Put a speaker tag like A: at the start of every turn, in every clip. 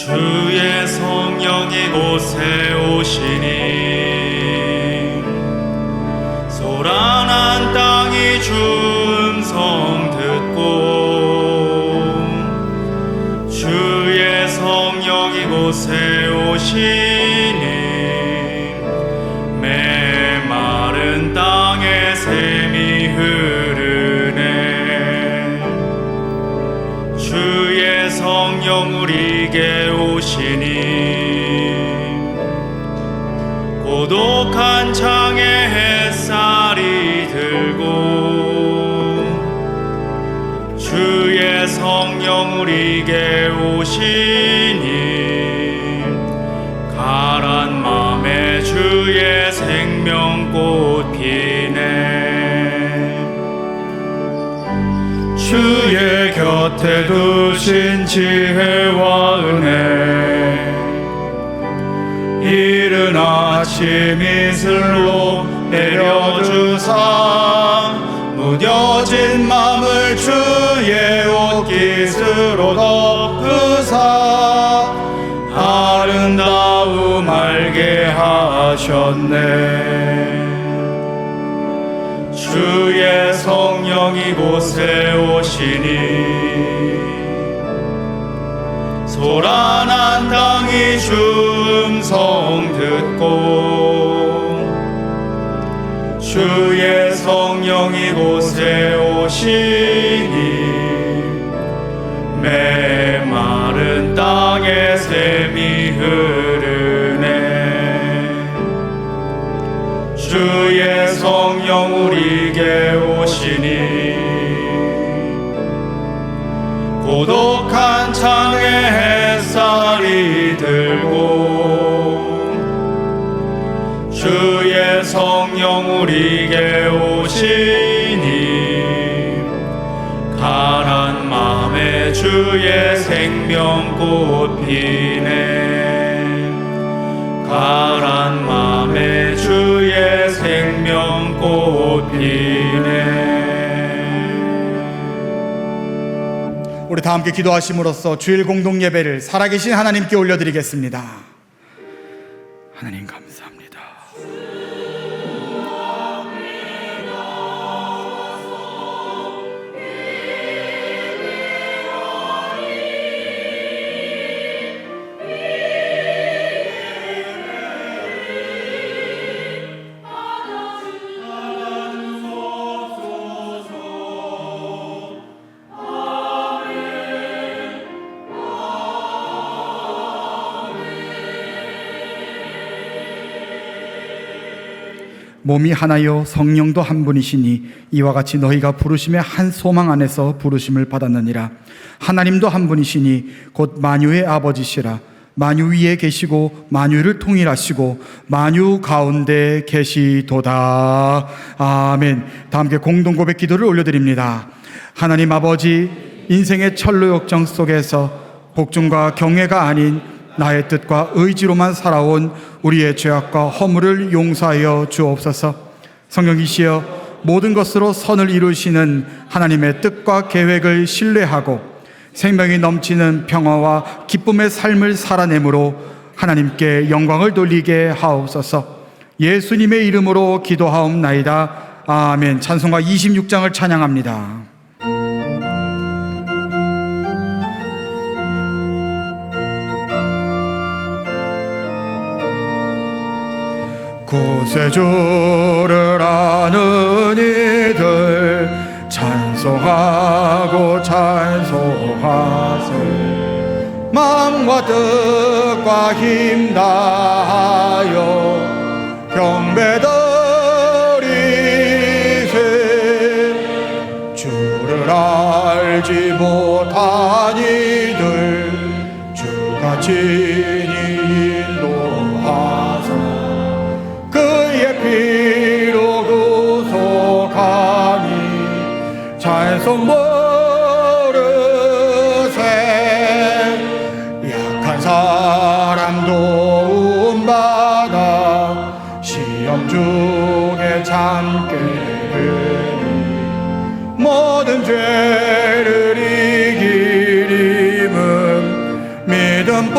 A: 주의 성령 이곳에 오시니 소란한 땅이 주 음성 듣고 주의 성령 이곳에 오시니 메마른 땅에 샘이 흐르네. 주의 성령 우리에게 오시니 고독한 창에 햇살이 들고 주의 성령 우리에게 오시니 가란 맘에 주의 생명꽃 피네. 주의 곁에 두신 지혜와 은혜 이른 아침 이슬로 내려주사 무뎌진 맘을 주의 옷깃으로 덮으사 아름다움 알게 하셨네. 주의 성령 이곳에 오시니 소란한 땅이 주 음성 듣고 주의 성령 이곳에 오시니 메마른 땅에 샘이 흐르네. 주의 성령 우리에게 오시니 고독한 창에 햇살이 들고 주의 성령 우리에게 오시니 가란 맘에 주의 생명꽃 피네. 가란 맘에 주의 생명꽃 피네.
B: 우리 다 함께 기도하심으로써 주일 공동 예배를 살아계신 하나님께 올려드리겠습니다. 하나님 감사합니다. 몸이 하나요 성령도 한 분이시니 이와 같이 너희가 부르심의 한 소망 안에서 부르심을 받았느니라. 하나님도 한 분이시니 곧 만유의 아버지시라. 만유 위에 계시고 만유를 통일하시고 만유 가운데 계시도다. 아멘. 다 함께 공동 고백 기도를 올려드립니다. 하나님 아버지, 인생의 철로 역정 속에서 복종과 경외가 아닌 나의 뜻과 의지로만 살아온 우리의 죄악과 허물을 용서하여 주옵소서. 성령이시여, 모든 것으로 선을 이루시는 하나님의 뜻과 계획을 신뢰하고 생명이 넘치는 평화와 기쁨의 삶을 살아내므로 하나님께 영광을 돌리게 하옵소서. 예수님의 이름으로 기도하옵나이다. 아멘. 찬송가 26장을 찬양합니다. 구세주를 아는 이들 찬송하고 찬송하세. 마음과 뜻과 힘 다하여 경배드리세. 주를 알지 못한 이들 주가 친히 인도하사 그의 피로 구속하니 찬송 모르세. 약한 사람 도움받아 시험 중에 참게 되니 모든 죄를 이길 힘은 믿음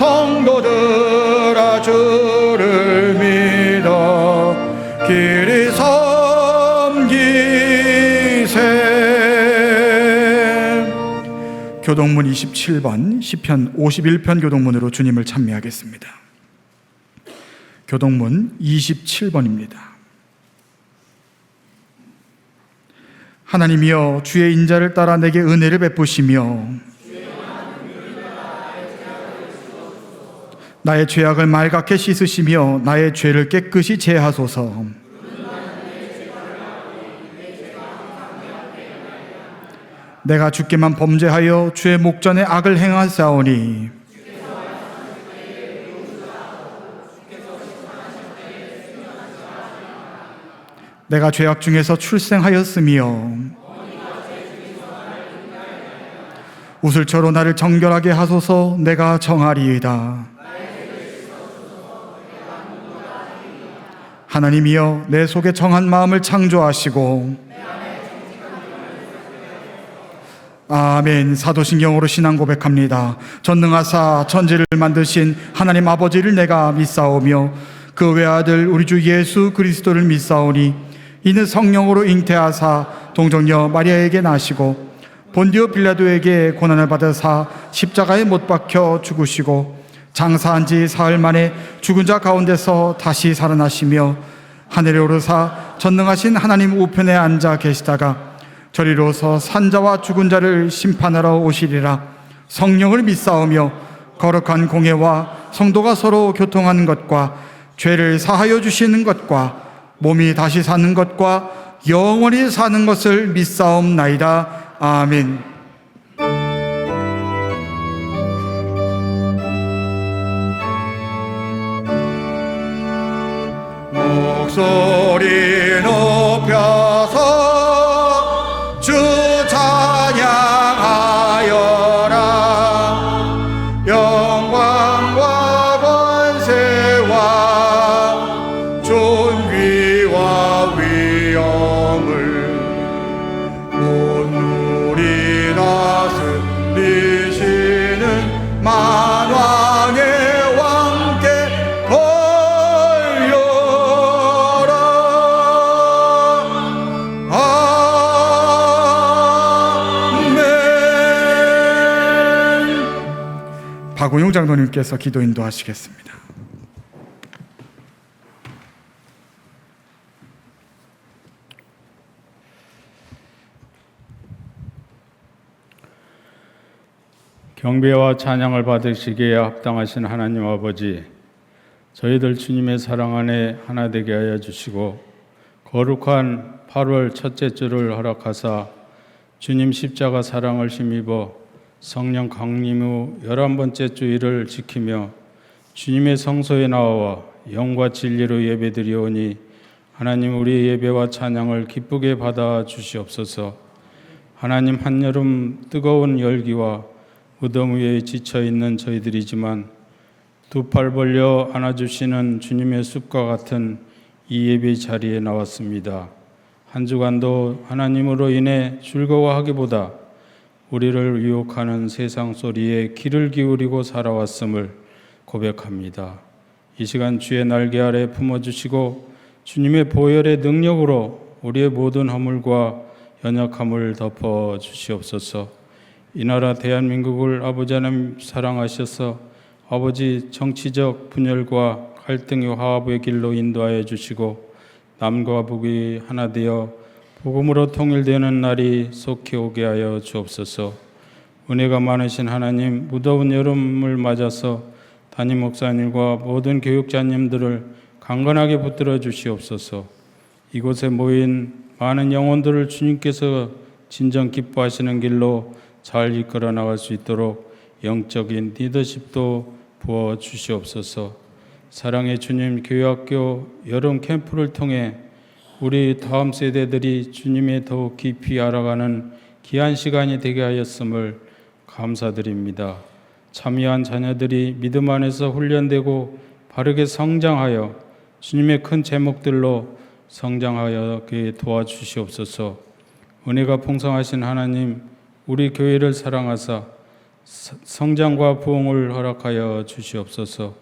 B: 성도들아 주를 믿어 길이 섬기세. 교동문 27번 시편 51편 교동문으로 주님을 찬미하겠습니다. 교동문 27번입니다. 하나님이여 주의 인자를 따라 내게 은혜를 베푸시며 나의 죄악을 말갛게 씻으시며 나의 죄를 깨끗이 제하소서. 내가 주께만 범죄하여 주의 목전에 악을 행하사오니 내가 죄악 중에서 출생하였으며 우슬초로 나를 정결하게 하소서. 내가 정하리이다. 하나님이여 내 속에 정한 마음을 창조하시고 아멘. 사도신경으로 신앙 고백합니다. 전능하사 천지를 만드신 하나님 아버지를 내가 믿사오며 그 외아들 우리 주 예수 그리스도를 믿사오니 이는 성령으로 잉태하사 동정녀 마리아에게 나시고 본디오 빌라도에게 고난을 받으사 십자가에 못 박혀 죽으시고 장사한 지 사흘 만에 죽은 자 가운데서 다시 살아나시며 하늘에 오르사 전능하신 하나님 우편에 앉아 계시다가 저리로서 산자와 죽은 자를 심판하러 오시리라. 성령을 믿사오며 거룩한 공예와 성도가 서로 교통하는 것과 죄를 사하여 주시는 것과 몸이 다시 사는 것과 영원히 사는 것을 믿사옵나이다. 아멘. 목소리 높여서 주 찬양하여라. 영광과 권세와 존귀와 위엄을 온누리 다스리시는 만왕의 왕께 돌려라. 아멘. 박우용 장로님께서 기도 인도하시겠습니다.
A: 경배와 찬양을 받으시기에 합당하신 하나님 아버지, 저희들 주님의 사랑 안에 하나 되게 하여 주시고 거룩한 8월 첫째 주를 허락하사 주님 십자가 사랑을 힘입어 성령 강림 후 11번째 주일을 지키며 주님의 성소에 나와 영과 진리로 예배드리오니 하나님 우리의 예배와 찬양을 기쁘게 받아 주시옵소서. 하나님 한여름 뜨거운 열기와 무덤 위에 지쳐있는 저희들이지만 두 팔 벌려 안아주시는 주님의 숲과 같은 이 예배 자리에 나왔습니다. 한 주간도 하나님으로 인해 즐거워하기보다 우리를 유혹하는 세상 소리에 귀를 기울이고 살아왔음을 고백합니다. 이 시간 주의 날개 아래 품어주시고 주님의 보혈의 능력으로 우리의 모든 허물과 연약함을 덮어 주시옵소서. 이 나라 대한민국을 아버지 하나님 사랑하셔서 아버지 정치적 분열과 갈등의 화합의 길로 인도하여 주시고 남과 북이 하나 되어 복음으로 통일되는 날이 속히 오게 하여 주옵소서. 은혜가 많으신 하나님, 무더운 여름을 맞아서 담임 목사님과 모든 교육자님들을 강건하게 붙들어 주시옵소서. 이곳에 모인 많은 영혼들을 주님께서 진정 기뻐하시는 길로 잘 이끌어 나갈 수 있도록 영적인 리더십도 부어 주시옵소서. 사랑의 주님, 교회학교 여름 캠프를 통해 우리 다음 세대들이 주님의 더욱 깊이 알아가는 귀한 시간이 되게 하였음을 감사드립니다. 참여한 자녀들이 믿음 안에서 훈련되고 바르게 성장하여 주님의 큰 제목들로 성장하게 도와주시옵소서. 은혜가 풍성하신 하나님, 우리 교회를 사랑하사 성장과 부흥을 허락하여 주시옵소서.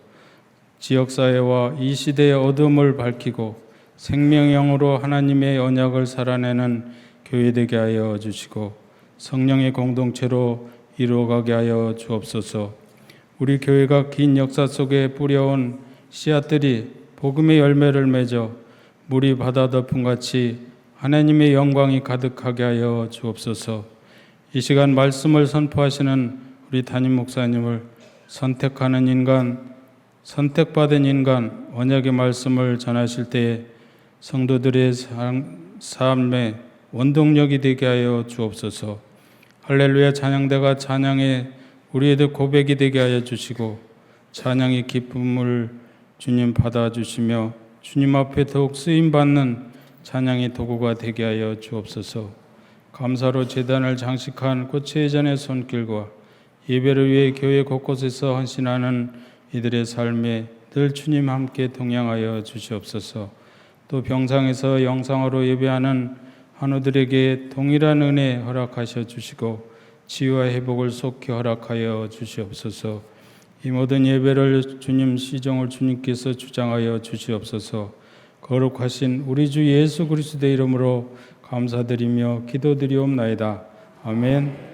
A: 지역사회와 이 시대의 어둠을 밝히고 생명의 영으로 하나님의 언약을 살아내는 교회 되게 하여 주시고 성령의 공동체로 이루어가게 하여 주옵소서. 우리 교회가 긴 역사 속에 뿌려온 씨앗들이 복음의 열매를 맺어 물이 바다 덮음같이 하나님의 영광이 가득하게 하여 주옵소서. 이 시간 말씀을 선포하시는 우리 담임 목사님을 선택하는 인간, 선택받은 인간, 언약의 말씀을 전하실 때에 성도들의 삶의 원동력이 되게 하여 주옵소서. 할렐루야 찬양대가 찬양의 우리의 고백이 되게 하여 주시고 찬양의 기쁨을 주님 받아주시며 주님 앞에 더욱 쓰임받는 찬양의 도구가 되게 하여 주옵소서. 감사로 제단을 장식한 꽃회전의 손길과 예배를 위해 교회 곳곳에서 헌신하는 이들의 삶에 늘 주님 함께 동행하여 주시옵소서. 또 병상에서 영상으로 예배하는 한우들에게 동일한 은혜 허락하셔 주시고 치유와 회복을 속히 허락하여 주시옵소서. 이 모든 예배를 주님 시종을 주님께서 주장하여 주시옵소서. 거룩하신 우리 주 예수 그리스도의 이름으로 감사드리며 기도드리옵나이다. 아멘.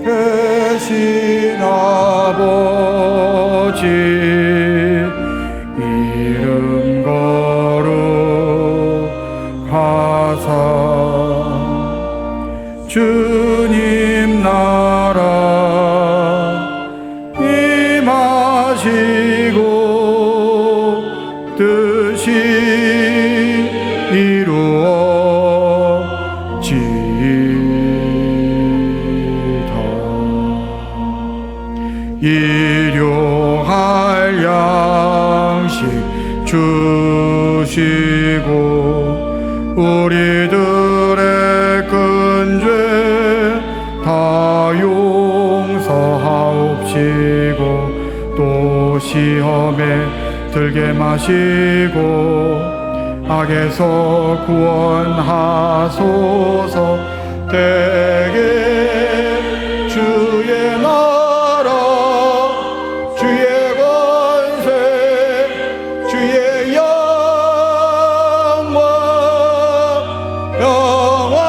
B: 계신 아버지 이름 거룩하사 주님 나라 임하시고 뜻이 이루어지이다. 일용할 양식 주시고 우리들의 큰 죄 다 용서하옵시고 또 시험에 들게 마시고 악에서 구원하소서. 대개 주의 나라 주의 권세 주의 영광 영원히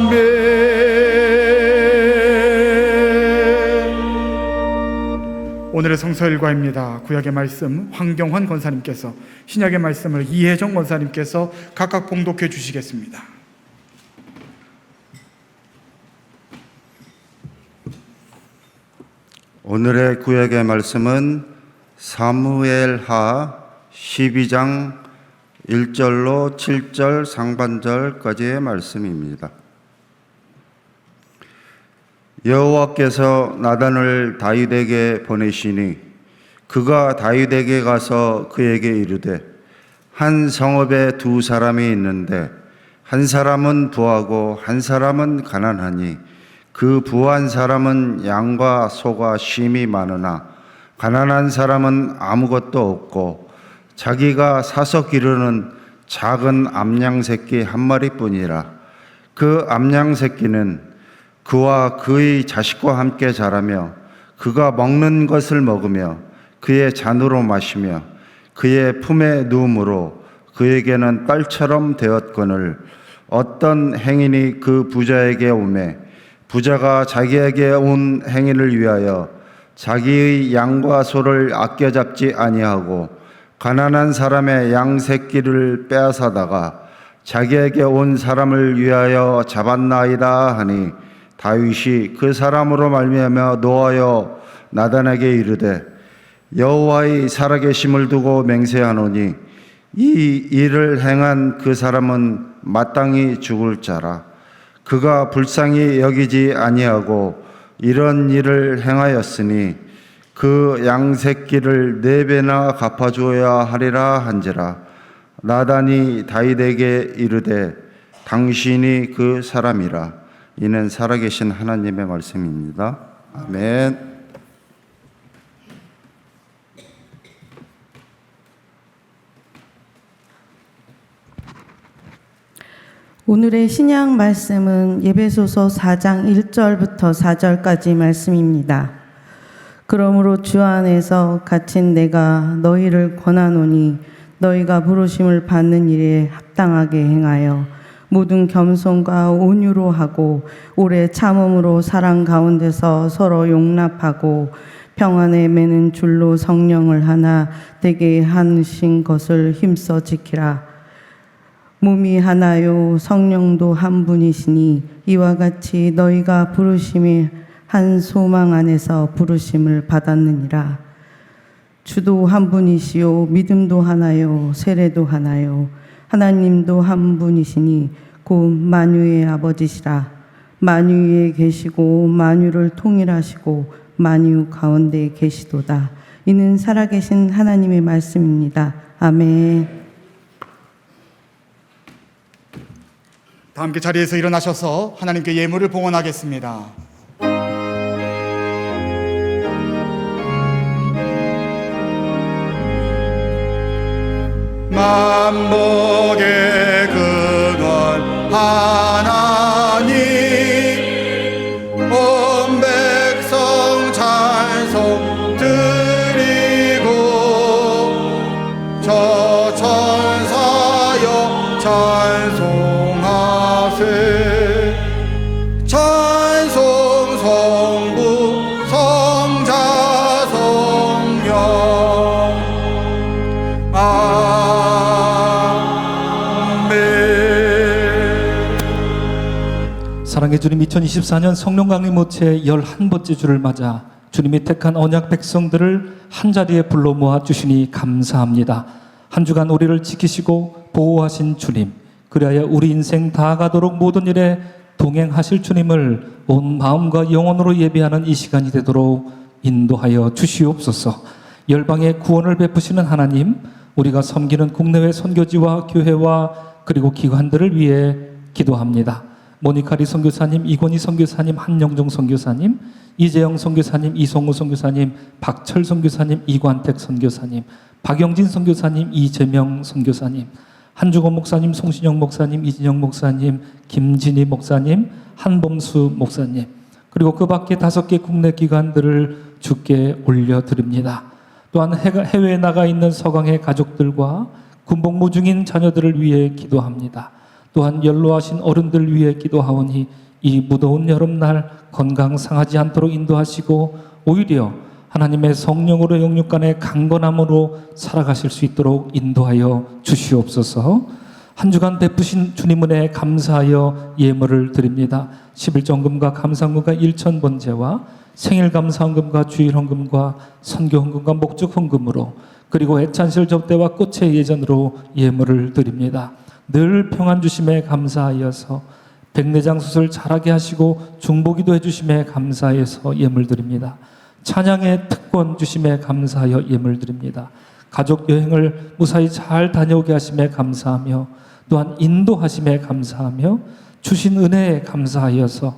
B: 아멘. 오늘의 성서 일과입니다. 구약의 말씀 황경환 권사님께서, 신약의 말씀을 이혜정 권사님께서 각각 봉독해 주시겠습니다.
C: 오늘의 구약의 말씀은 사무엘하 12장 1절로 7절 상반절까지의 말씀입니다. 여호와께서 나단을 다윗에게 보내시니 그가 다윗에게 가서 그에게 이르되 한 성읍에 두 사람이 있는데 한 사람은 부하고 한 사람은 가난하니 그 부한 사람은 양과 소가 심히 많으나 가난한 사람은 아무것도 없고 자기가 사서 기르는 작은 암양 새끼 한 마리뿐이라. 그 암양 새끼는 그와 그의 자식과 함께 자라며 그가 먹는 것을 먹으며 그의 잔으로 마시며 그의 품에 누움으로 그에게는 딸처럼 되었거늘 어떤 행인이 그 부자에게 오매 부자가 자기에게 온 행인을 위하여 자기의 양과 소를 아껴 잡지 아니하고 가난한 사람의 양 새끼를 빼앗아다가 자기에게 온 사람을 위하여 잡았나이다 하니 다윗이 그 사람으로 말미암아 노하여 나단에게 이르되 여호와의 살아계심을 두고 맹세하노니 이 일을 행한 그 사람은 마땅히 죽을 자라. 그가 불쌍히 여기지 아니하고 이런 일을 행하였으니 그 양새끼를 4배나 갚아주어야 하리라 한지라. 나단이 다윗에게 이르되 당신이 그 사람이라. 이는 살아계신 하나님의 말씀입니다. 아멘.
D: 오늘의 신약 말씀은 예배소서 4장 1절부터 4절까지 말씀입니다. 그러므로 주 안에서 갇힌 내가 너희를 권하노니 너희가 부르심을 받는 일에 합당하게 행하여 모든 겸손과 온유로 하고 오래 참음으로 사랑 가운데서 서로 용납하고 평안에 매는 줄로 성령을 하나 되게 하신 것을 힘써 지키라. 몸이 하나요 성령도 한 분이시니 이와 같이 너희가 부르심이 한 소망 안에서 부르심을 받았느니라. 주도 한 분이시요 믿음도 하나요 세례도 하나요 하나님도 한 분이시니 곧 만유의 아버지시라. 만유 위에 계시고 만유를 통일하시고 만유 가운데 계시도다. 이는 살아계신 하나님의 말씀입니다. 아멘.
B: 다 함께 자리에서 일어나셔서 하나님께 예물을 봉헌하겠습니다. 만복의 근원 하나님 온 백성 찬송 드리고 저 천사여 찬송하세 찬송 성부 성자 성령
E: 사랑의 주님, 2024년 성령 강림 모체 11번째 주를 맞아 주님이 택한 언약 백성들을 한자리에 불러 모아 주시니 감사합니다. 한 주간 우리를 지키시고 보호하신 주님, 그리하여 우리 인생 다가도록 모든 일에 동행하실 주님을 온 마음과 영혼으로 예배하는 이 시간이 되도록 인도하여 주시옵소서. 열방에 구원을 베푸시는 하나님, 우리가 섬기는 국내외 선교지와 교회와 그리고 기관들을 위해 기도합니다. 모니카리 선교사님, 이권희 선교사님, 한영종 선교사님, 이재영 선교사님, 이성우 선교사님, 박철 선교사님, 이관택 선교사님, 박영진 선교사님, 이재명 선교사님, 한주건 목사님, 송신영 목사님, 이진영 목사님, 김진희 목사님, 한범수 목사님, 그리고 그 밖에 5개 국내 기관들을 주께 올려드립니다. 또한 해외에 나가 있는 서강의 가족들과 군복무 중인 자녀들을 위해 기도합니다. 또한 연로하신 어른들 위해 기도하오니 이 무더운 여름날 건강 상하지 않도록 인도하시고 오히려 하나님의 성령으로 영육간의 강건함으로 살아가실 수 있도록 인도하여 주시옵소서. 한 주간 베푸신 주님 은혜에 감사하여 예물을 드립니다. 11정금과 감사헌금과 일천번제와 생일감사헌금과 주일헌금과 선교헌금과 목축헌금으로 그리고 애찬실 접대와 꽃의 예전으로 예물을 드립니다. 늘 평안 주심에 감사하여서 백내장 수술 잘하게 하시고 중보기도 해주심에 감사해서 예물 드립니다. 찬양의 특권 주심에 감사하여 예물 드립니다. 가족 여행을 무사히 잘 다녀오게 하심에 감사하며 또한 인도하심에 감사하며 주신 은혜에 감사하여서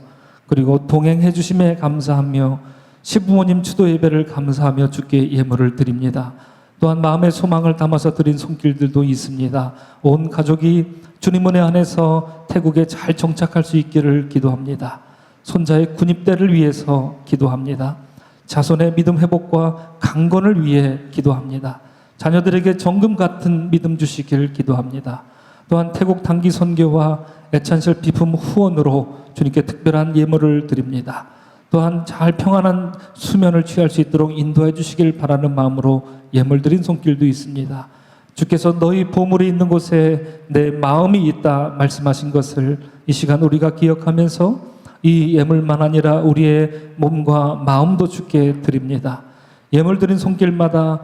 E: 그리고 동행해 주심에 감사하며 시부모님 추도 예배를 감사하며 주께 예물을 드립니다. 또한 마음의 소망을 담아서 드린 손길들도 있습니다. 온 가족이 주님 은혜 안에서 태국에 잘 정착할 수 있기를 기도합니다. 손자의 군입대를 위해서 기도합니다. 자손의 믿음 회복과 강건을 위해 기도합니다. 자녀들에게 정금 같은 믿음 주시길 기도합니다. 또한 태국 단기 선교와 애찬실 비품 후원으로 주님께 특별한 예물을 드립니다. 또한 잘 평안한 수면을 취할 수 있도록 인도해 주시길 바라는 마음으로 예물 드린 손길도 있습니다. 주께서 너희 보물이 있는 곳에 내 마음이 있다 말씀하신 것을 이 시간 우리가 기억하면서 이 예물만 아니라 우리의 몸과 마음도 주께 드립니다. 예물 드린 손길마다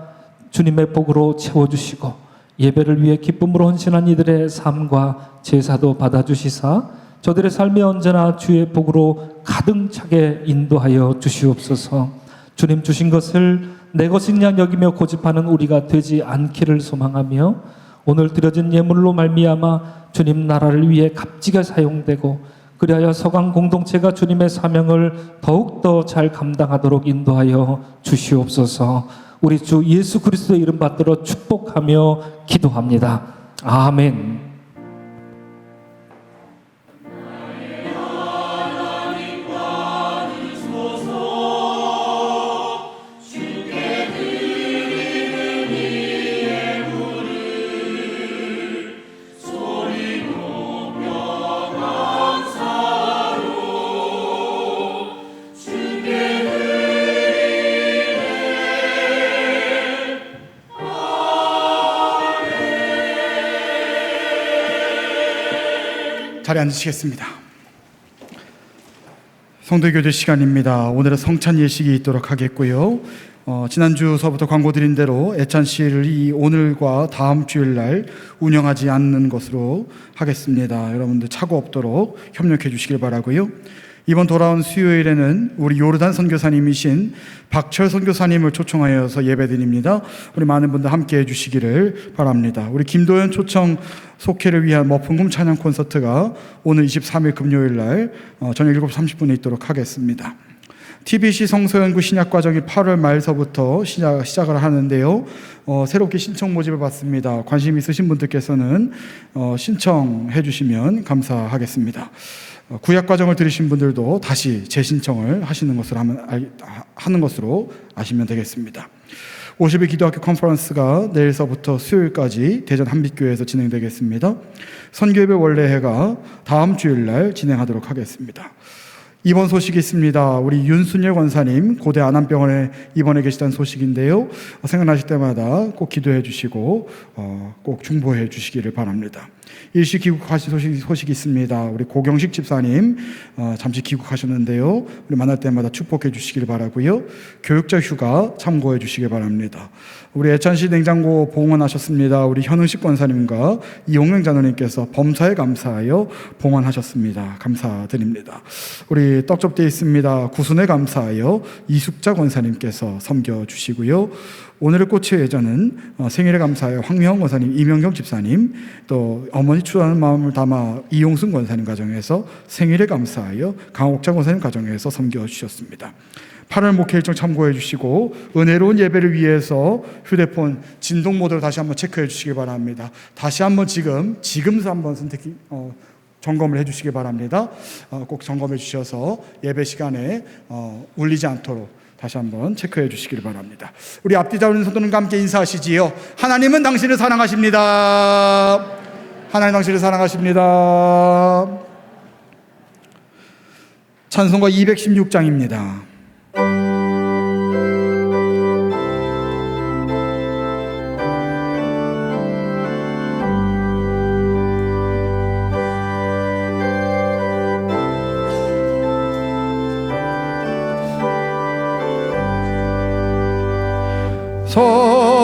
E: 주님의 복으로 채워주시고 예배를 위해 기쁨으로 헌신한 이들의 삶과 제사도 받아주시사 저들의 삶이 언제나 주의 복으로 가득 차게 인도하여 주시옵소서. 주님 주신 것을 내 것인 양 여기며 고집하는 우리가 되지 않기를 소망하며 오늘 드려진 예물로 말미암아 주님 나라를 위해 값지게 사용되고 그리하여 서강 공동체가 주님의 사명을 더욱더 잘 감당하도록 인도하여 주시옵소서. 우리 주 예수 그리스도의 이름 받들어 축복하며 기도합니다. 아멘.
B: 자리에 앉으시겠습니다. 성도교제 시간입니다. 오늘은 성찬 예식이 있도록 하겠고요. 지난주서부터 광고 드린 대로 애찬시를 오늘과 다음 주일날 운영하지 않는 것으로 하겠습니다. 여러분들 착오 없도록 협력해 주시길 바라고요. 이번 돌아온 수요일에는 우리 요르단 선교사님이신 박철 선교사님을 초청하여서 예배드립니다. 우리 많은 분들 함께 해주시기를 바랍니다. 우리 김도현 초청 속회를 위한 머풍금 찬양 콘서트가 오늘 23일 금요일날 저녁 7시 30분에 있도록 하겠습니다. TBC 성서연구 신약과정이 8월 말서부터 시작을 하는데요. 새롭게 신청 모집을 받습니다. 관심 있으신 분들께서는 신청해 주시면 감사하겠습니다. 구약과정을 들으신 분들도 다시 재신청을 하는 것으로 아시면 되겠습니다. 50일 기도학교 컨퍼런스가 내일서부터 수요일까지 대전 한빛교회에서 진행되겠습니다. 선교예배 원래회가 다음 주일날 진행하도록 하겠습니다. 입원 소식이 있습니다. 우리 윤순열 권사님 고대 안암병원에 입원해 계시다는 소식인데요. 생각나실 때마다 꼭 기도해 주시고 꼭 중보해 주시기를 바랍니다. 일시 귀국하신 소식이 있습니다. 우리 고경식 집사님 잠시 귀국하셨는데요. 우리 만날 때마다 축복해 주시길 바라고요. 교육자 휴가 참고해 주시길 바랍니다. 우리 애찬시 냉장고 봉헌하셨습니다. 우리 현흥식 권사님과 이용영 장로님께서 범사에 감사하여 봉헌하셨습니다. 감사드립니다. 우리 떡접대에 있습니다. 구순에 감사하여 이숙자 권사님께서 섬겨주시고요. 오늘의 꽃의 예전은 생일에 감사하여 황미영 권사님, 이명경 집사님, 또 어머니 추하는 마음을 담아 이용순 권사님 가정에서 생일에 감사하여 강옥자 권사님 가정에서 섬겨주셨습니다. 8월 목회 일정 참고해 주시고 은혜로운 예배를 위해서 휴대폰 진동 모드로 다시 한번 체크해 주시기 바랍니다. 다시 한번 지금 한번 점검을 해 주시기 바랍니다. 꼭 점검해 주셔서 예배 시간에 울리지 않도록 다시 한번 체크해 주시기를 바랍니다. 우리 앞뒤 잡은 손들과 함께 인사하시지요. 하나님은 당신을 사랑하십니다. 하나님 당신을 사랑하십니다. 찬송가 216장입니다.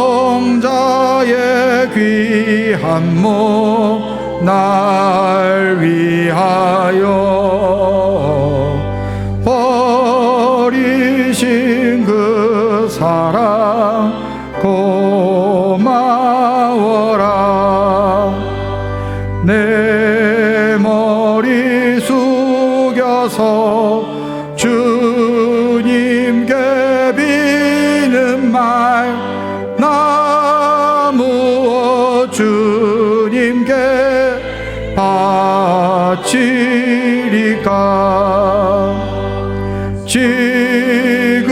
B: 성자의 귀한 몸 날 위하여 버리신 그 사랑 고마워라. 내 머리 숙여서 주님께 비는 말 나무 주님께 바치리까. 지금도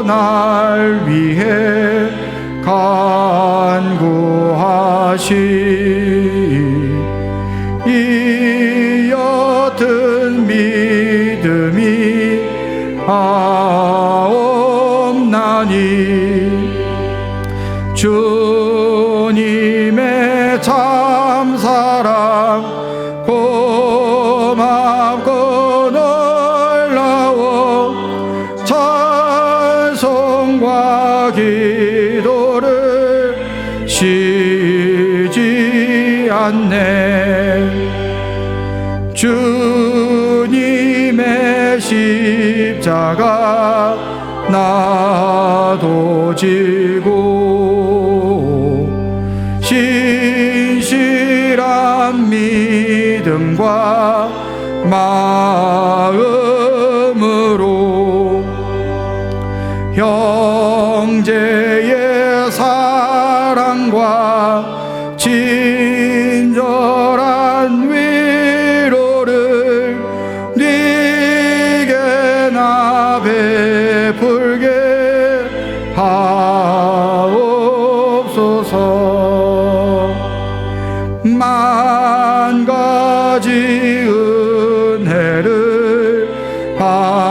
B: 날 위해 간구하시 이 옅은 믿음이 없나니. 주님의 참사랑 고맙고 놀라워 찬송과 기도를 쉬지 않네. 주님의 십자가 나도 지고 신실한 믿음과 마음으로 형제의 사랑과 친절한 위로를 네게 나 베풀게 하옵소서. 만 가지 은혜를 받았으니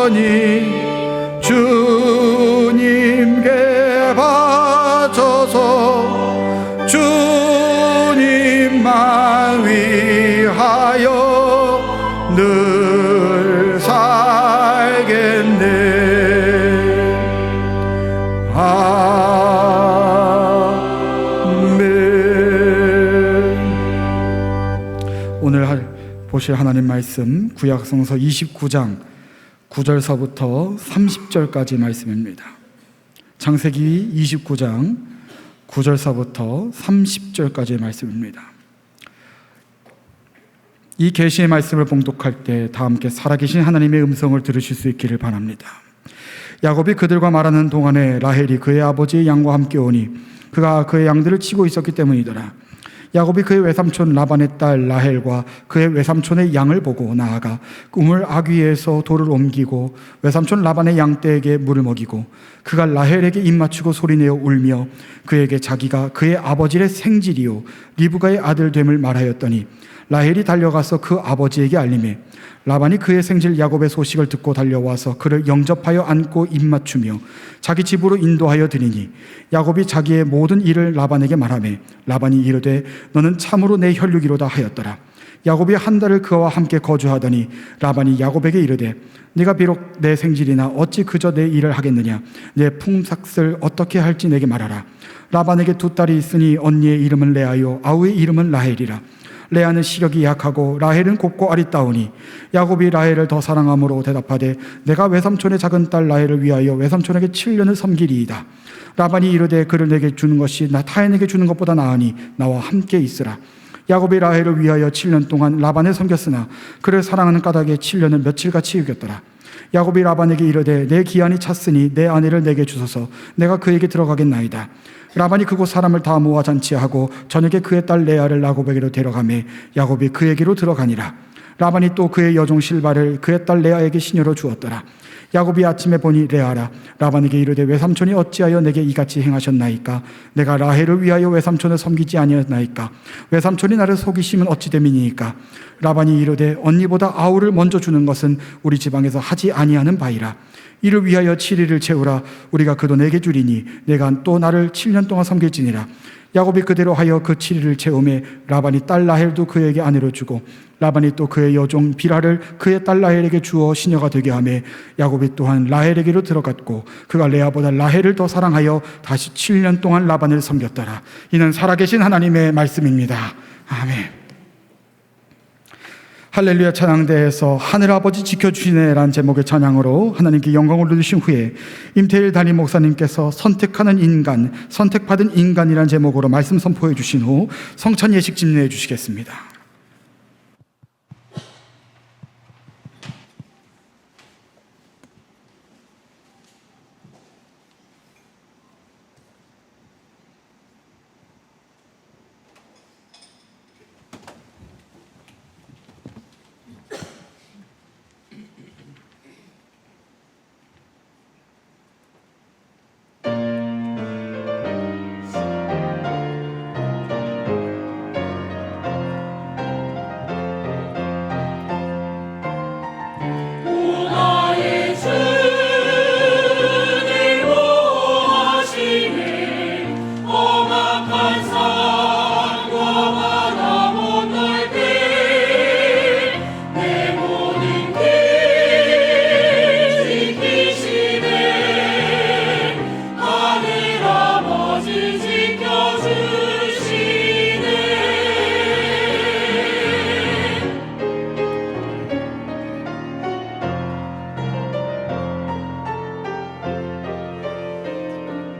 B: 영원히 주님께 바쳐서 주님만 위하여 늘 살겠네. 오늘 보실 하나님 말씀 구약성서 29장 9절서부터 30절까지 말씀입니다. 창세기 29장 9절서부터 30절까지의 말씀입니다. 이 계시의 말씀을 봉독할 때 다 함께 살아계신 하나님의 음성을 들으실 수 있기를 바랍니다. 야곱이 그들과 말하는 동안에 라헬이 그의 아버지의 양과 함께 오니 그가 그의 양들을 치고 있었기 때문이더라. 야곱이 그의 외삼촌 라반의 딸 라헬과 그의 외삼촌의 양을 보고 나아가 우물 아귀에서 돌을 옮기고 외삼촌 라반의 양떼에게 물을 먹이고 그가 라헬에게 입맞추고 소리내어 울며 그에게 자기가 그의 아버지의 생질이요 리브가의 아들 됨을 말하였더니 라헬이 달려가서 그 아버지에게 알리매 라반이 그의 생질 야곱의 소식을 듣고 달려와서 그를 영접하여 안고 입맞추며 자기 집으로 인도하여 드리니 야곱이 자기의 모든 일을 라반에게 말하매 라반이 이르되 너는 참으로 내 혈육이로다 하였더라. 야곱이 한 달을 그와 함께 거주하더니 라반이 야곱에게 이르되 네가 비록 내 생질이나 어찌 그저 내 일을 하겠느냐. 내 품삯을 어떻게 할지 내게 말하라. 라반에게 두 딸이 있으니 언니의 이름은 레아요 아우의 이름은 라헬이라. 레아는 시력이 약하고 라헬은 곱고 아리따우니 야곱이 라헬을 더 사랑함으로 대답하되 내가 외삼촌의 작은 딸 라헬을 위하여 외삼촌에게 7년을 섬기리이다. 라반이 이르되 그를 내게 주는 것이 나 타인에게 주는 것보다 나으니 나와 함께 있으라. 야곱이 라헬을 위하여 7년 동안 라반을 섬겼으나 그를 사랑하는 까닭에 7년을 며칠같이 여겼더라. 야곱이 라반에게 이르되 내 기한이 찼으니 내 아내를 내게 주소서 내가 그에게 들어가겠나이다. 라반이 그곳 사람을 다 모아 잔치하고 저녁에 그의 딸 레아를 야곱에게로 데려가매 야곱이 그에게로 들어가니라. 라반이 또 그의 여종 실바를 그의 딸 레아에게 시녀로 주었더라. 야곱이 아침에 보니 레아라. 라반에게 이르되 외삼촌이 어찌하여 내게 이같이 행하셨나이까. 내가 라헬을 위하여 외삼촌을 섬기지 아니었나이까. 외삼촌이 나를 속이심은 어찌 됨이니까. 라반이 이르되 언니보다 아우를 먼저 주는 것은 우리 지방에서 하지 아니하는 바이라. 이를 위하여 7일을 채우라. 우리가 그도 내게 주리니 내가 또 나를 7년 동안 섬길지니라. 야곱이 그대로 하여 그 7일을 채우매 라반이 딸 라헬도 그에게 아내로 주고 라반이 또 그의 여종 비라를 그의 딸 라헬에게 주어 시녀가 되게 하매 야곱이 또한 라헬에게로 들어갔고 그가 레아보다 라헬을 더 사랑하여 다시 7년 동안 라반을 섬겼더라. 이는 살아계신 하나님의 말씀입니다. 아멘. 할렐루야 찬양대에서 하늘아버지 지켜주시네라는 제목의 찬양으로 하나님께 영광을 올려주신 후에 임태일 담임 목사님께서 선택하는 인간, 선택받은 인간이라는 제목으로 말씀 선포해 주신 후 성찬 예식 집례해 주시겠습니다.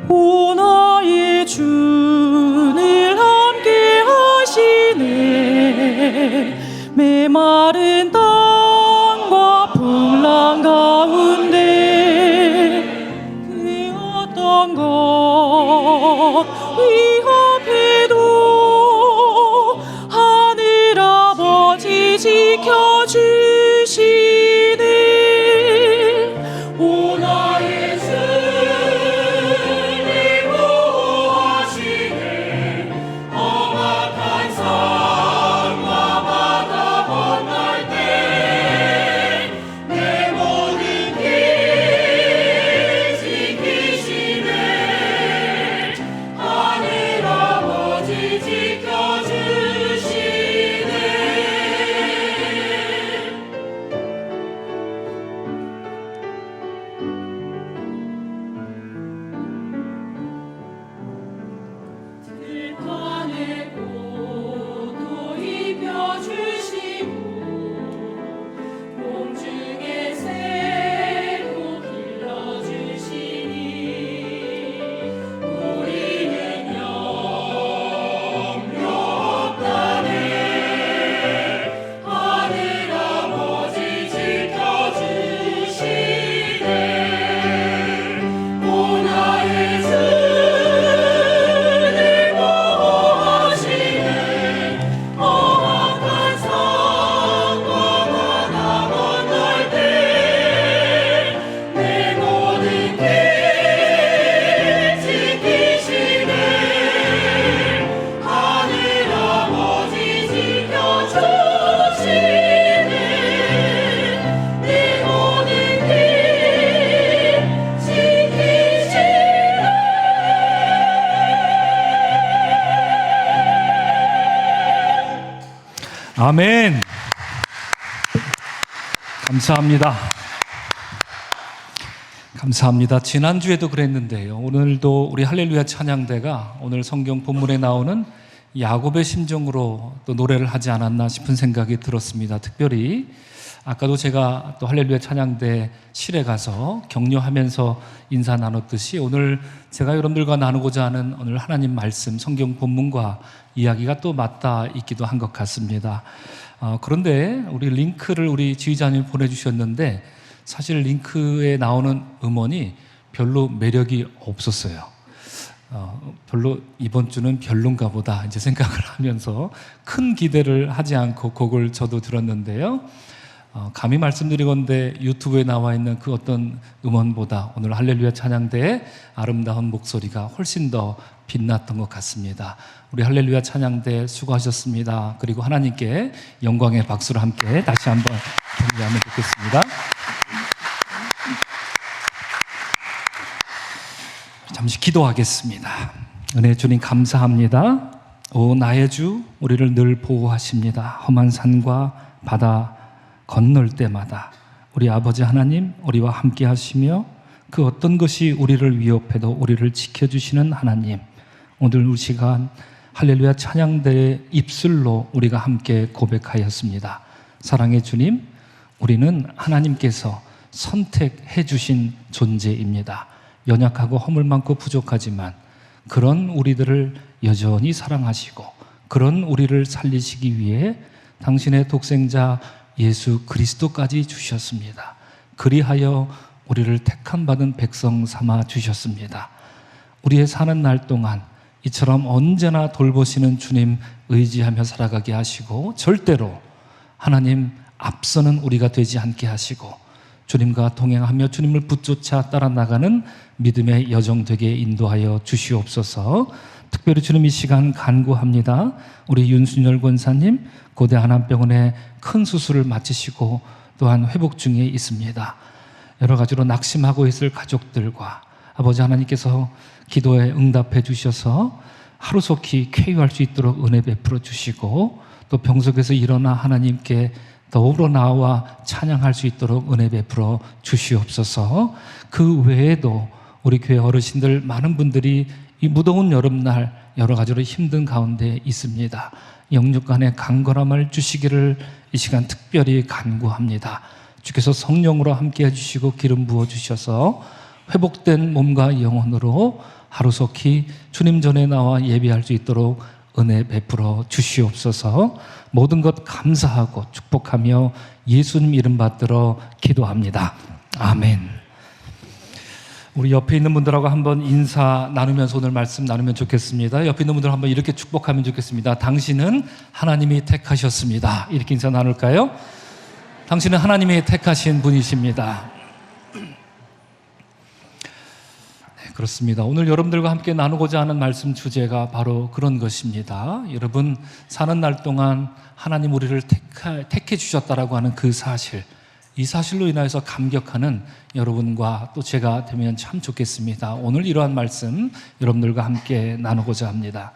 F: 오 나의 주를 함께 하시네. 메마른 땅과 풍랑 가운데 그 어떤 것 위협해도 하늘 아버지 지켜주시네. 오 나의 내 모든 길
E: 아멘. 감사합니다. 감사합니다. 지난주에도 그랬는데요. 오늘도 우리 할렐루야 찬양대가 오늘 성경 본문에 나오는 야곱의 심정으로 또 노래를 하지 않았나 싶은 생각이 들었습니다. 특별히 아까도 제가 또 할렐루야 찬양대 실에 가서 격려하면서 인사 나눴듯이 오늘 제가 여러분들과 나누고자 하는 오늘 하나님 말씀 성경 본문과 이야기가 또 맞닿아 있기도 한 것 같습니다. 그런데 우리 링크를 우리 지휘자님이 보내주셨는데 사실 링크에 나오는 음원이 별로 매력이 없었어요. 별로 이번 주는 별론가 보다 이제 생각을 하면서 큰 기대를 하지 않고 곡을 저도 들었는데요. 감히 말씀드리건대 유튜브에 나와 있는 그 어떤 음원보다 오늘 할렐루야 찬양대의 아름다운 목소리가 훨씬 더 빛났던 것 같습니다. 우리 할렐루야 찬양대 수고하셨습니다. 그리고 하나님께 영광의 박수를 함께 다시 한번 경배하면 좋겠습니다. 잠시 기도하겠습니다. 은혜 주님 감사합니다. 오 나의 주 우리를 늘 보호하십니다. 험한 산과 바다 건널 때마다 우리 아버지 하나님 우리와 함께 하시며 그 어떤 것이 우리를 위협해도 우리를 지켜주시는 하나님, 오늘 이 시간 할렐루야 찬양대의 입술로 우리가 함께 고백하였습니다. 사랑의 주님, 우리는 하나님께서 선택해 주신 존재입니다. 연약하고 허물 많고 부족하지만 그런 우리들을 여전히 사랑하시고 그런 우리를 살리시기 위해 당신의 독생자 예수 그리스도까지 주셨습니다. 그리하여 우리를 택함 받은 백성 삼아 주셨습니다. 우리의 사는 날 동안 이처럼 언제나 돌보시는 주님 의지하며 살아가게 하시고 절대로 하나님 앞서는 우리가 되지 않게 하시고 주님과 동행하며 주님을 붙쫓아 따라 나가는 믿음의 여정 되게 인도하여 주시옵소서. 특별히 주님 이 시간 간구합니다. 우리 윤순열 권사님 고대 하남병원에 큰 수술을 마치시고 또한 회복 중에 있습니다. 여러 가지로 낙심하고 있을 가족들과 아버지 하나님께서 기도에 응답해 주셔서 하루속히 쾌유할 수 있도록 은혜 베풀어 주시고 또 병석에서 일어나 하나님께 더불어 나와 찬양할 수 있도록 은혜 베풀어 주시옵소서. 그 외에도 우리 교회 어르신들 많은 분들이 이 무더운 여름날 여러 가지로 힘든 가운데 있습니다. 영육 간의 강건함을 주시기를 이 시간 특별히 간구합니다. 주께서 성령으로 함께 해주시고 기름 부어주셔서 회복된 몸과 영혼으로 하루속히 주님 전에 나와 예배할 수 있도록 은혜 베풀어 주시옵소서. 모든 것 감사하고 축복하며 예수님 이름 받들어 기도합니다. 아멘. 우리 옆에 있는 분들하고 한번 인사 나누면서 오늘 말씀 나누면 좋겠습니다. 옆에 있는 분들 한번 이렇게 축복하면 좋겠습니다. 당신은 하나님이 택하셨습니다. 이렇게 인사 나눌까요? 당신은 하나님이 택하신 분이십니다. 네, 그렇습니다. 오늘 여러분들과 함께 나누고자 하는 말씀 주제가 바로 그런 것입니다. 여러분 사는 날 동안 하나님 우리를 택해 주셨다라고 하는 그 사실, 이 사실로 인하여서 감격하는 여러분과 또 제가 되면 참 좋겠습니다. 오늘 이러한 말씀 여러분들과 함께 나누고자 합니다.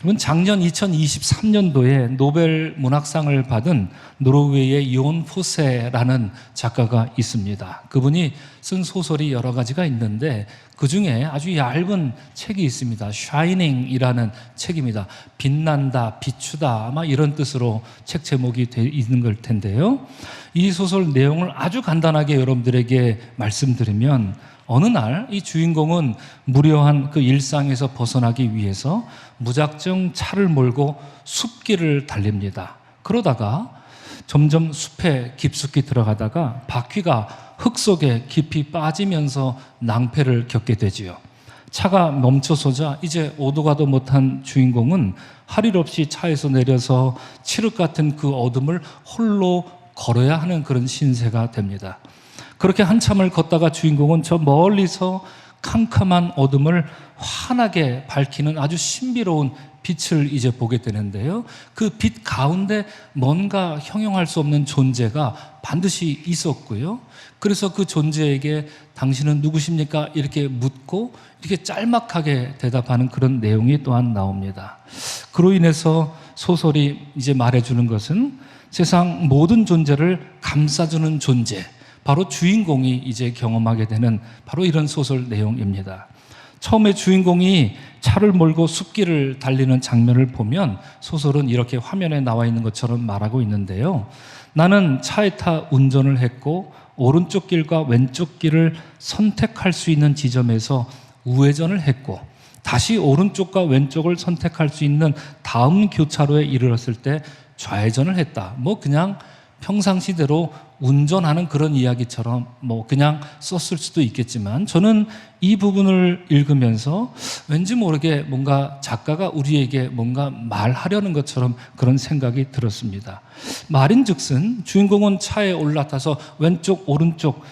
E: 여러분 작년 2023년도에 노벨 문학상을 받은 노르웨이의 요온 포세라는 작가가 있습니다. 그분이 쓴 소설이 여러 가지가 있는데 그 중에 아주 얇은 책이 있습니다. Shining이라는 책입니다. 빛난다, 비추다 아마 이런 뜻으로 책 제목이 있는 걸 텐데요. 이 소설 내용을 아주 간단하게 여러분들에게 말씀드리면 어느 날 이 주인공은 무료한 그 일상에서 벗어나기 위해서 무작정 차를 몰고 숲길을 달립니다. 그러다가 점점 숲에 깊숙이 들어가다가 바퀴가 흙 속에 깊이 빠지면서 낭패를 겪게 되지요. 차가 멈춰서자 이제 오도 가도 못한 주인공은 할 일 없이 차에서 내려서 칠흑 같은 그 어둠을 홀로 걸어야 하는 그런 신세가 됩니다. 그렇게 한참을 걷다가 주인공은 저 멀리서 캄캄한 어둠을 환하게 밝히는 아주 신비로운 빛을 이제 보게 되는데요. 그 빛 가운데 뭔가 형용할 수 없는 존재가 반드시 있었고요. 그래서 그 존재에게 당신은 누구십니까? 이렇게 묻고 이렇게 짤막하게 대답하는 그런 내용이 또한 나옵니다. 그로 인해서 소설이 이제 말해주는 것은 세상 모든 존재를 감싸주는 존재, 바로 주인공이 이제 경험하게 되는 바로 이런 소설 내용입니다. 처음에 주인공이 차를 몰고 숲길을 달리는 장면을 보면 소설은 이렇게 화면에 나와 있는 것처럼 말하고 있는데요. 나는 차에 타 운전을 했고 오른쪽 길과 왼쪽 길을 선택할 수 있는 지점에서 우회전을 했고 다시 오른쪽과 왼쪽을 선택할 수 있는 다음 교차로에 이르렀을 때 좌회전을 했다. 뭐 그냥 평상시대로 운전하는 그런 이야기처럼 뭐 그냥 썼을 수도 있겠지만 저는 이 부분을 읽으면서 왠지 모르게 뭔가 작가가 우리에게 뭔가 말하려는 것처럼 그런 생각이 들었습니다. 말인즉슨 주인공은 차에 올라타서 왼쪽 오른쪽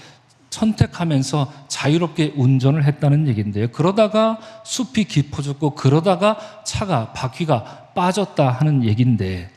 E: 선택하면서 자유롭게 운전을 했다는 얘기인데요. 그러다가 숲이 깊어졌고 그러다가 차가 바퀴가 빠졌다 하는 얘기인데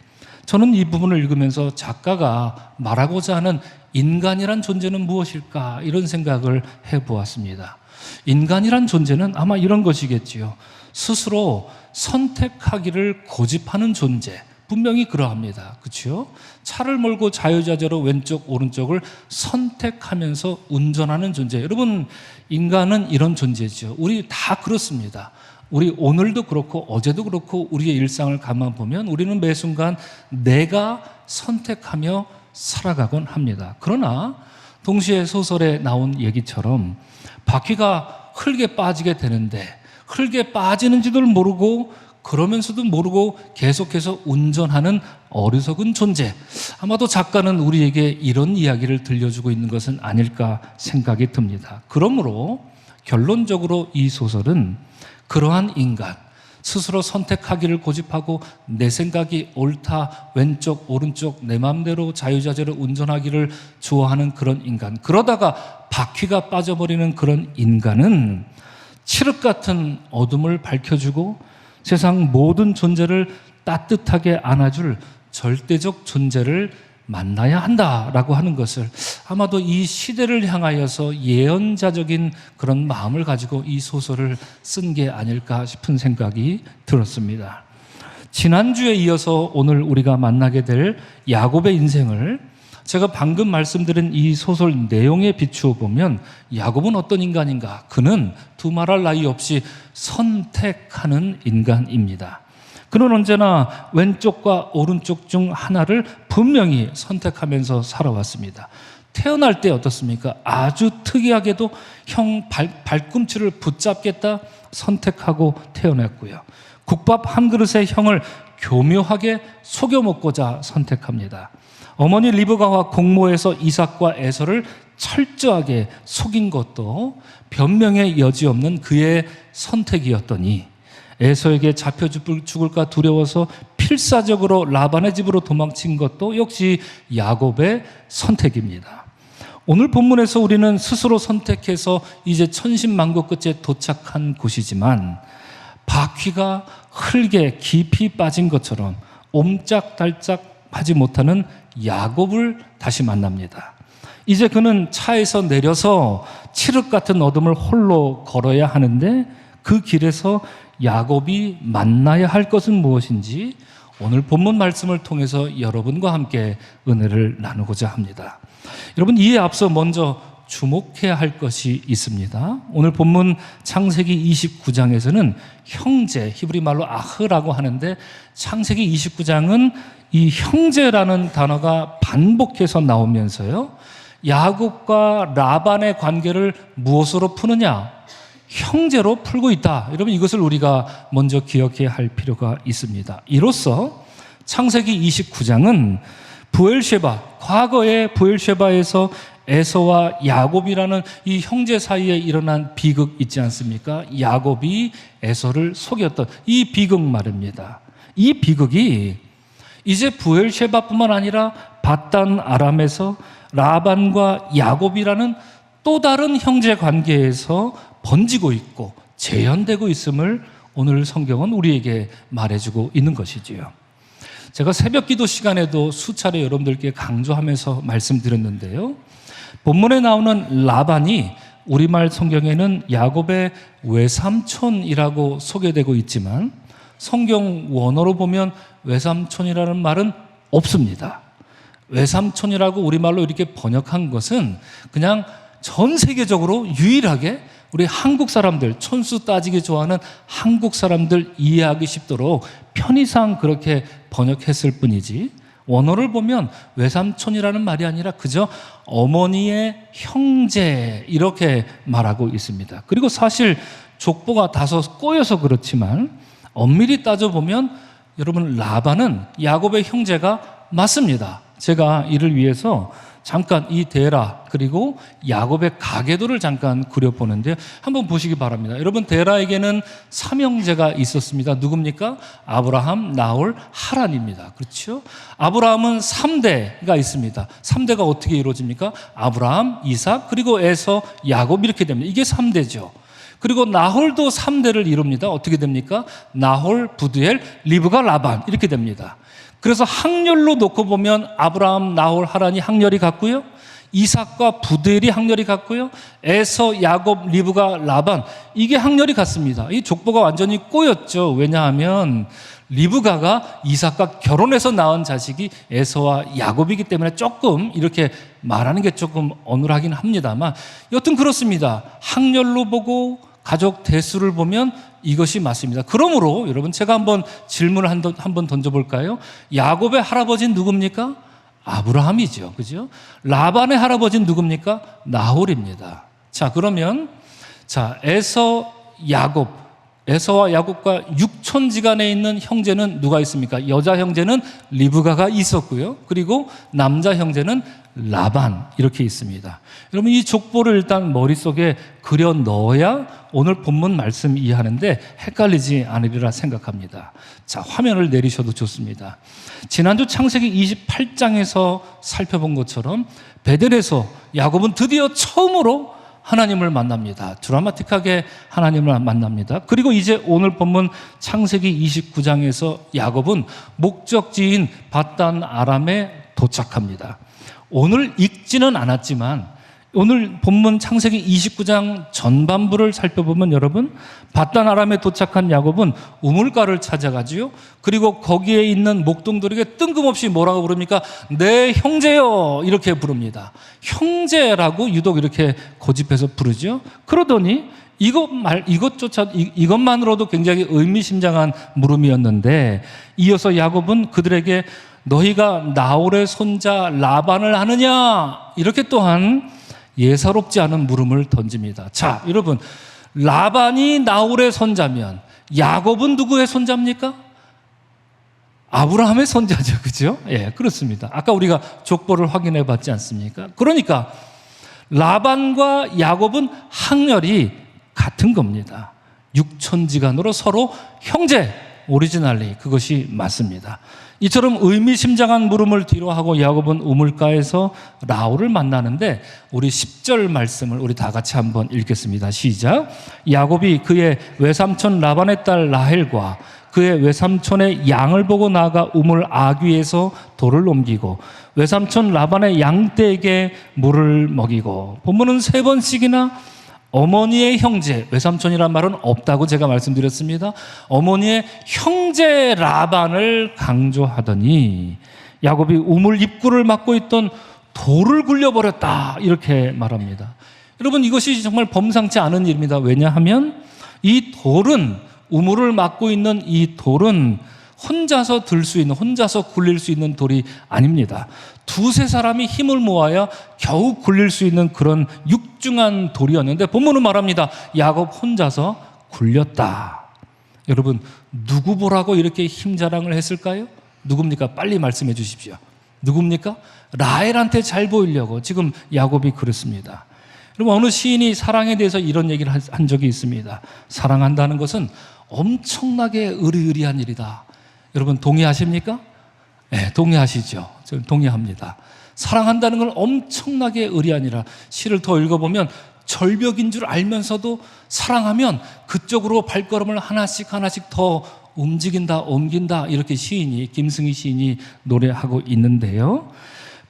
E: 저는 이 부분을 읽으면서 작가가 말하고자 하는 인간이란 존재는 무엇일까 이런 생각을 해보았습니다. 인간이란 존재는 아마 이런 것이겠지요. 스스로 선택하기를 고집하는 존재, 분명히 그러합니다. 그렇죠? 차를 몰고 자유자재로 왼쪽 오른쪽을 선택하면서 운전하는 존재. 여러분, 인간은 이런 존재죠. 우리 다 그렇습니다. 우리 오늘도 그렇고 어제도 그렇고 우리의 일상을 가만 보면 우리는 매 순간 내가 선택하며 살아가곤 합니다. 그러나 동시에 소설에 나온 얘기처럼 바퀴가 흙에 빠지게 되는데 흙에 빠지는지도 모르고 그러면서도 모르고 계속해서 운전하는 어리석은 존재. 아마도 작가는 우리에게 이런 이야기를 들려주고 있는 것은 아닐까 생각이 듭니다. 그러므로 결론적으로 이 소설은 그러한 인간, 스스로 선택하기를 고집하고 내 생각이 옳다, 왼쪽, 오른쪽, 내 마음대로 자유자재로 운전하기를 좋아하는 그런 인간, 그러다가 바퀴가 빠져버리는 그런 인간은 칠흑 같은 어둠을 밝혀주고 세상 모든 존재를 따뜻하게 안아줄 절대적 존재를 만나야 한다라고 하는 것을 아마도 이 시대를 향하여서 예언자적인 그런 마음을 가지고 이 소설을 쓴 게 아닐까 싶은 생각이 들었습니다. 지난주에 이어서 오늘 우리가 만나게 될 야곱의 인생을 제가 방금 말씀드린 이 소설 내용에 비추어 보면 야곱은 어떤 인간인가? 그는 두말할 나위 없이 선택하는 인간입니다. 그는 언제나 왼쪽과 오른쪽 중 하나를 분명히 선택하면서 살아왔습니다. 태어날 때 어떻습니까? 아주 특이하게도 형 발꿈치를 붙잡겠다 선택하고 태어났고요. 국밥 한 그릇에 형을 교묘하게 속여 먹고자 선택합니다. 어머니 리브가와 공모해서 이삭과 에서를 철저하게 속인 것도 변명의 여지 없는 그의 선택이었더니 에서에게 잡혀 죽을까 두려워서 필사적으로 라반의 집으로 도망친 것도 역시 야곱의 선택입니다. 오늘 본문에서 우리는 스스로 선택해서 이제 천신만고 끝에 도착한 곳이지만 바퀴가 흙에 깊이 빠진 것처럼 옴짝달짝 하지 못하는 야곱을 다시 만납니다. 이제 그는 차에서 내려서 칠흑 같은 어둠을 홀로 걸어야 하는데 그 길에서 야곱이 만나야 할 것은 무엇인지 오늘 본문 말씀을 통해서 여러분과 함께 은혜를 나누고자 합니다. 여러분, 이에 앞서 먼저 주목해야 할 것이 있습니다. 오늘 본문 창세기 29장에서는 형제, 히브리 말로 아흐라고 하는데 창세기 29장은 이 형제라는 단어가 반복해서 나오면서요, 야곱과 라반의 관계를 무엇으로 푸느냐? 형제로 풀고 있다. 여러분, 이것을 우리가 먼저 기억해야 할 필요가 있습니다. 이로써 창세기 29장은 브엘셰바, 과거의 브엘셰바에서 에서와 야곱이라는 이 형제 사이에 일어난 비극 있지 않습니까? 야곱이 에서를 속였던 이 비극 말입니다. 이 비극이 이제 브엘셰바뿐만 아니라 바단 아람에서 라반과 야곱이라는 또 다른 형제 관계에서 번지고 있고 재현되고 있음을 오늘 성경은 우리에게 말해주고 있는 것이지요. 제가 새벽 기도 시간에도 수차례 여러분들께 강조하면서 말씀드렸는데요. 본문에 나오는 라반이 우리말 성경에는 야곱의 외삼촌이라고 소개되고 있지만 성경 원어로 보면 외삼촌이라는 말은 없습니다. 외삼촌이라고 우리말로 이렇게 번역한 것은 그냥 전 세계적으로 유일하게 우리 한국 사람들, 촌수 따지기 좋아하는 한국 사람들 이해하기 쉽도록 편의상 그렇게 번역했을 뿐이지, 원어를 보면 외삼촌이라는 말이 아니라 그저 어머니의 형제 이렇게 말하고 있습니다. 그리고 사실 족보가 다소 꼬여서 그렇지만 엄밀히 따져보면 여러분 라반은 야곱의 형제가 맞습니다. 제가 이를 위해서 잠깐 이 데라 그리고 야곱의 가계도를 잠깐 그려보는데 한번 보시기 바랍니다. 여러분 데라에게는 삼형제가 있었습니다. 누굽니까? 아브라함, 나홀, 하란입니다. 그렇죠? 아브라함은 3대가 있습니다. 3대가 어떻게 이루어집니까? 아브라함, 이삭, 그리고 에서, 야곱 이렇게 됩니다. 이게 3대죠. 그리고 나홀도 3대를 이룹니다. 어떻게 됩니까? 나홀, 부두엘, 리브가, 라반 이렇게 됩니다. 그래서 학렬로 놓고 보면 아브라함, 나홀, 하란이 학렬이 같고요. 이삭과 부두엘이 학렬이 같고요. 에서, 야곱, 리브가, 라반 이게 학렬이 같습니다. 이 족보가 완전히 꼬였죠. 왜냐하면 리브가가 이삭과 결혼해서 낳은 자식이 에서와 야곱이기 때문에 조금 이렇게 말하는 게 조금 어눌하긴 합니다만 여튼 그렇습니다. 학렬로 보고 가족 대수를 보면 이것이 맞습니다. 그러므로 여러분 제가 한번 질문을 한번 던져볼까요? 야곱의 할아버지는 누굽니까? 아브라함이죠. 그죠? 라반의 할아버지는 누굽니까? 나홀입니다. 자, 그러면 에서, 야곱, 에서와 야곱과 육촌지간에 있는 형제는 누가 있습니까? 여자 형제는 리브가가 있었고요. 그리고 남자 형제는 라반 이렇게 있습니다. 여러분 이 족보를 일단 머릿속에 그려 넣어야 오늘 본문 말씀 이해하는데 헷갈리지 않으리라 생각합니다. 자, 화면을 내리셔도 좋습니다. 지난주 창세기 28장에서 살펴본 것처럼 베델에서 야곱은 드디어 처음으로 하나님을 만납니다. 드라마틱하게 하나님을 만납니다. 그리고 이제 오늘 본문 창세기 29장에서 야곱은 목적지인 밧단 아람에 도착합니다. 오늘 읽지는 않았지만 오늘 본문 창세기 29장 전반부를 살펴보면 여러분 밧단 아람에 도착한 야곱은 우물가를 찾아가지요. 그리고 거기에 있는 목동들에게 뜬금없이 뭐라고 부릅니까? 내 형제요 이렇게 부릅니다. 형제라고 유독 이렇게 고집해서 부르죠. 그러더니 이것만으로도 굉장히 의미심장한 물음이었는데 이어서 야곱은 그들에게 너희가 나홀의 손자 라반을 아느냐 이렇게 또한 예사롭지 않은 물음을 던집니다. 자, 여러분 라반이 나홀의 손자면 야곱은 누구의 손자입니까? 아브라함의 손자죠. 그죠? 예, 그렇습니다. 아까 우리가 족보를 확인해 봤지 않습니까? 그러니까 라반과 야곱은 학렬이 같은 겁니다. 육촌지간으로 서로 형제, 오리지널리 그것이 맞습니다. 이처럼 의미심장한 물음을 뒤로하고 야곱은 우물가에서 라헬을 만나는데 우리 10절 말씀을 우리 다 같이 한번 읽겠습니다. 시작. 야곱이 그의 외삼촌 라반의 딸 라헬과 그의 외삼촌의 양을 보고 나아가 우물 아귀에서 돌을 옮기고 외삼촌 라반의 양떼에게 물을 먹이고 본문은 3번씩이나 어머니의 형제, 외삼촌이란 말은 없다고 제가 말씀드렸습니다. 어머니의 형제 라반을 강조하더니 야곱이 우물 입구를 막고 있던 돌을 굴려버렸다 이렇게 말합니다. 여러분 이것이 정말 범상치 않은 일입니다. 왜냐하면 이 돌은 우물을 막고 있는 이 돌은 혼자서 들 수 있는, 혼자서 굴릴 수 있는 돌이 아닙니다. 2-3 사람이 힘을 모아야 겨우 굴릴 수 있는 그런 육중한 돌이었는데 본문은 말합니다. 야곱 혼자서 굴렸다. 여러분 누구 보라고 이렇게 힘 자랑을 했을까요? 누굽니까? 빨리 말씀해 주십시오. 누굽니까? 라헬한테 잘 보이려고 지금 야곱이 그랬습니다. 여러분 어느 시인이 사랑에 대해서 이런 얘기를 한 적이 있습니다. 사랑한다는 것은 엄청나게 의리의리한 일이다. 여러분 동의하십니까? 네, 동의하시죠. 저는 동의합니다. 사랑한다는 건 엄청나게 의리한 일이라 시를 더 읽어보면 절벽인 줄 알면서도 사랑하면 그쪽으로 발걸음을 하나씩 더 옮긴다 이렇게 김승희 시인이 노래하고 있는데요.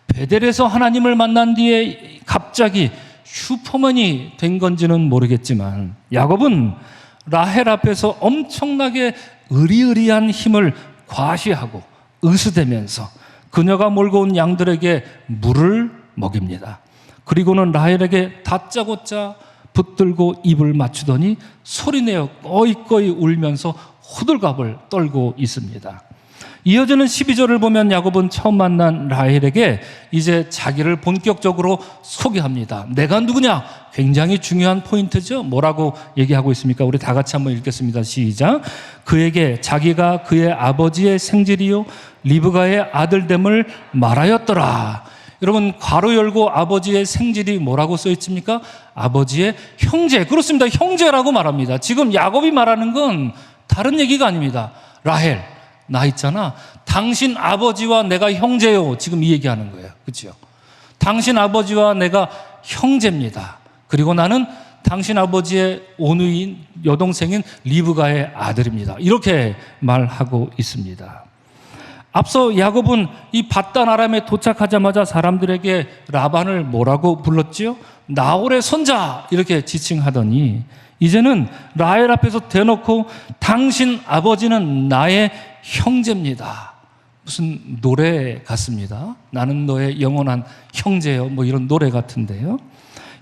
E: 베델에서 하나님을 만난 뒤에 갑자기 슈퍼맨이 된 건지는 모르겠지만 야곱은 라헬 앞에서 엄청나게 의리의리한 힘을 과시하고 의수대면서 그녀가 몰고 온 양들에게 물을 먹입니다. 그리고는 라헬에게 다짜고짜 붙들고 입을 맞추더니 소리내어 꺼이꺼이 울면서 호들갑을 떨고 있습니다. 이어지는 12절을 보면 야곱은 처음 만난 라헬에게 이제 자기를 본격적으로 소개합니다. 내가 누구냐? 굉장히 중요한 포인트죠. 뭐라고 얘기하고 있습니까? 우리 다 같이 한번 읽겠습니다. 시작. 그에게 자기가 그의 아버지의 생질이요 리브가의 아들됨을 말하였더라. 여러분, 괄호 열고 아버지의 생질이 뭐라고 써 있습니까? 아버지의 형제. 그렇습니다. 형제라고 말합니다. 지금 야곱이 말하는 건 다른 얘기가 아닙니다. 라헬, 나 있잖아. 당신 아버지와 내가 형제요. 지금 이 얘기하는 거예요. 그렇죠? 당신 아버지와 내가 형제입니다. 그리고 나는 당신 아버지의 오누이인 여동생인 리브가의 아들입니다. 이렇게 말하고 있습니다. 앞서 야곱은 이 밧단 아람에 도착하자마자 사람들에게 라반을 뭐라고 불렀지요? 나홀의 손자 이렇게 지칭하더니 이제는 라헬 앞에서 대놓고 당신 아버지는 나의 형제입니다. 무슨 노래 같습니다. 나는 너의 영원한 형제요. 뭐 이런 노래 같은데요.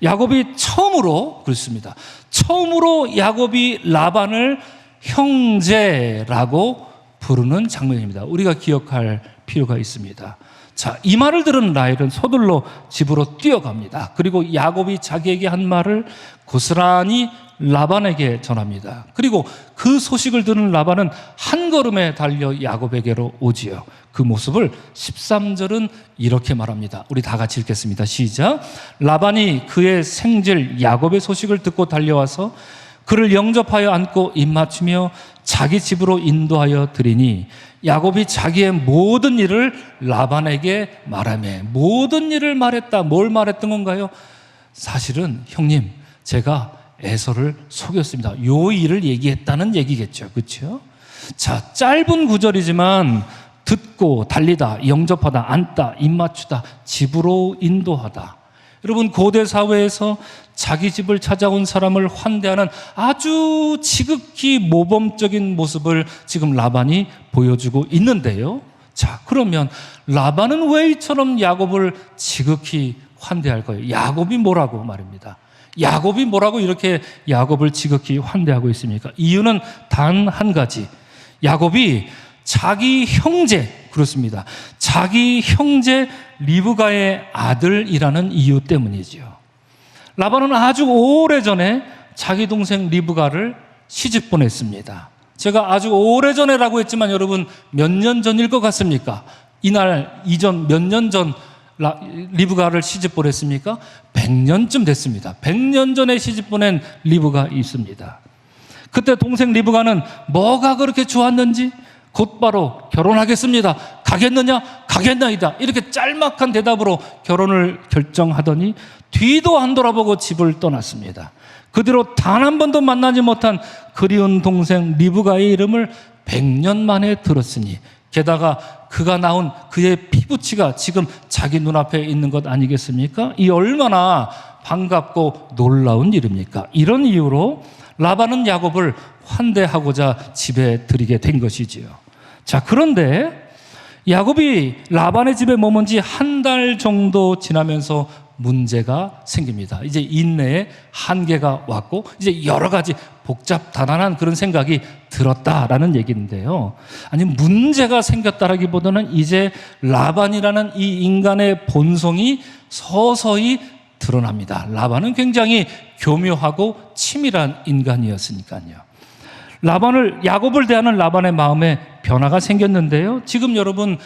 E: 야곱이 처음으로 그렇습니다. 처음으로 야곱이 라반을 형제라고 부르는 장면입니다. 우리가 기억할 필요가 있습니다. 자, 이 말을 들은 라헬은 서둘러 집으로 뛰어갑니다. 그리고 야곱이 자기에게 한 말을 고스란히 라반에게 전합니다. 그리고 그 소식을 들은 라반은 한 걸음에 달려 야곱에게로 오지요. 그 모습을 13절은 이렇게 말합니다. 우리 다 같이 읽겠습니다. 시작. 라반이 그의 생질 야곱의 소식을 듣고 달려와서 그를 영접하여 안고 입맞추며 자기 집으로 인도하여 드리니 야곱이 자기의 모든 일을 라반에게 말하며 모든 일을 말했다. 뭘 말했던 건가요? 사실은 형님, 제가 에서를 속였습니다. 요 일을 얘기했다는 얘기겠죠. 그렇죠? 자, 짧은 구절이지만 듣고 달리다, 영접하다, 앉다, 입맞추다, 집으로 인도하다. 여러분, 고대 사회에서 자기 집을 찾아온 사람을 환대하는 아주 지극히 모범적인 모습을 지금 라반이 보여주고 있는데요. 자, 그러면 라반은 왜 이처럼 야곱을 지극히 환대할까요? 야곱이 뭐라고 말입니다. 야곱이 뭐라고 이렇게 야곱을 지극히 환대하고 있습니까? 이유는 단 한 가지. 야곱이 자기 형제, 그렇습니다. 자기 형제 리브가의 아들이라는 이유 때문이지요. 라반은 아주 오래전에 자기 동생 리브가를 시집 보냈습니다. 제가 아주 오래전에라고 했지만 여러분 몇 년 전일 것 같습니까? 이날 이전 몇 년 전 리브가를 시집 보냈습니까? 100년쯤 됐습니다. 100년 전에 시집 보낸 리브가 있습니다. 그때 동생 리브가는 뭐가 그렇게 좋았는지 곧바로 결혼하겠습니다. 가겠느냐? 가겠나이다. 이렇게 짤막한 대답으로 결혼을 결정하더니 뒤도 안 돌아보고 집을 떠났습니다. 그 뒤로 단 한 번도 만나지 못한 그리운 동생 리브가의 이름을 100년 만에 들었으니 게다가 그가 낳은 그의 피부치가 지금 자기 눈앞에 있는 것 아니겠습니까? 이 얼마나 반갑고 놀라운 일입니까? 이런 이유로 라반은 야곱을 환대하고자 집에 들이게 된 것이지요. 자, 그런데 야곱이 라반의 집에 머문 지 한 달 정도 지나면서 문제가 생깁니다. 이제 인내의 한계가 왔고 이제 여러 가지 복잡다단한 그런 생각이 들었다라는 얘기인데요. 아니, 문제가 생겼다라기보다는 이제 라반이라는 이 인간의 본성이 서서히 드러납니다. 라반은 굉장히 교묘하고 치밀한 인간이었으니까요. 야곱을 대하는 라반의 마음에 변화가 생겼는데요. 지금 여러분,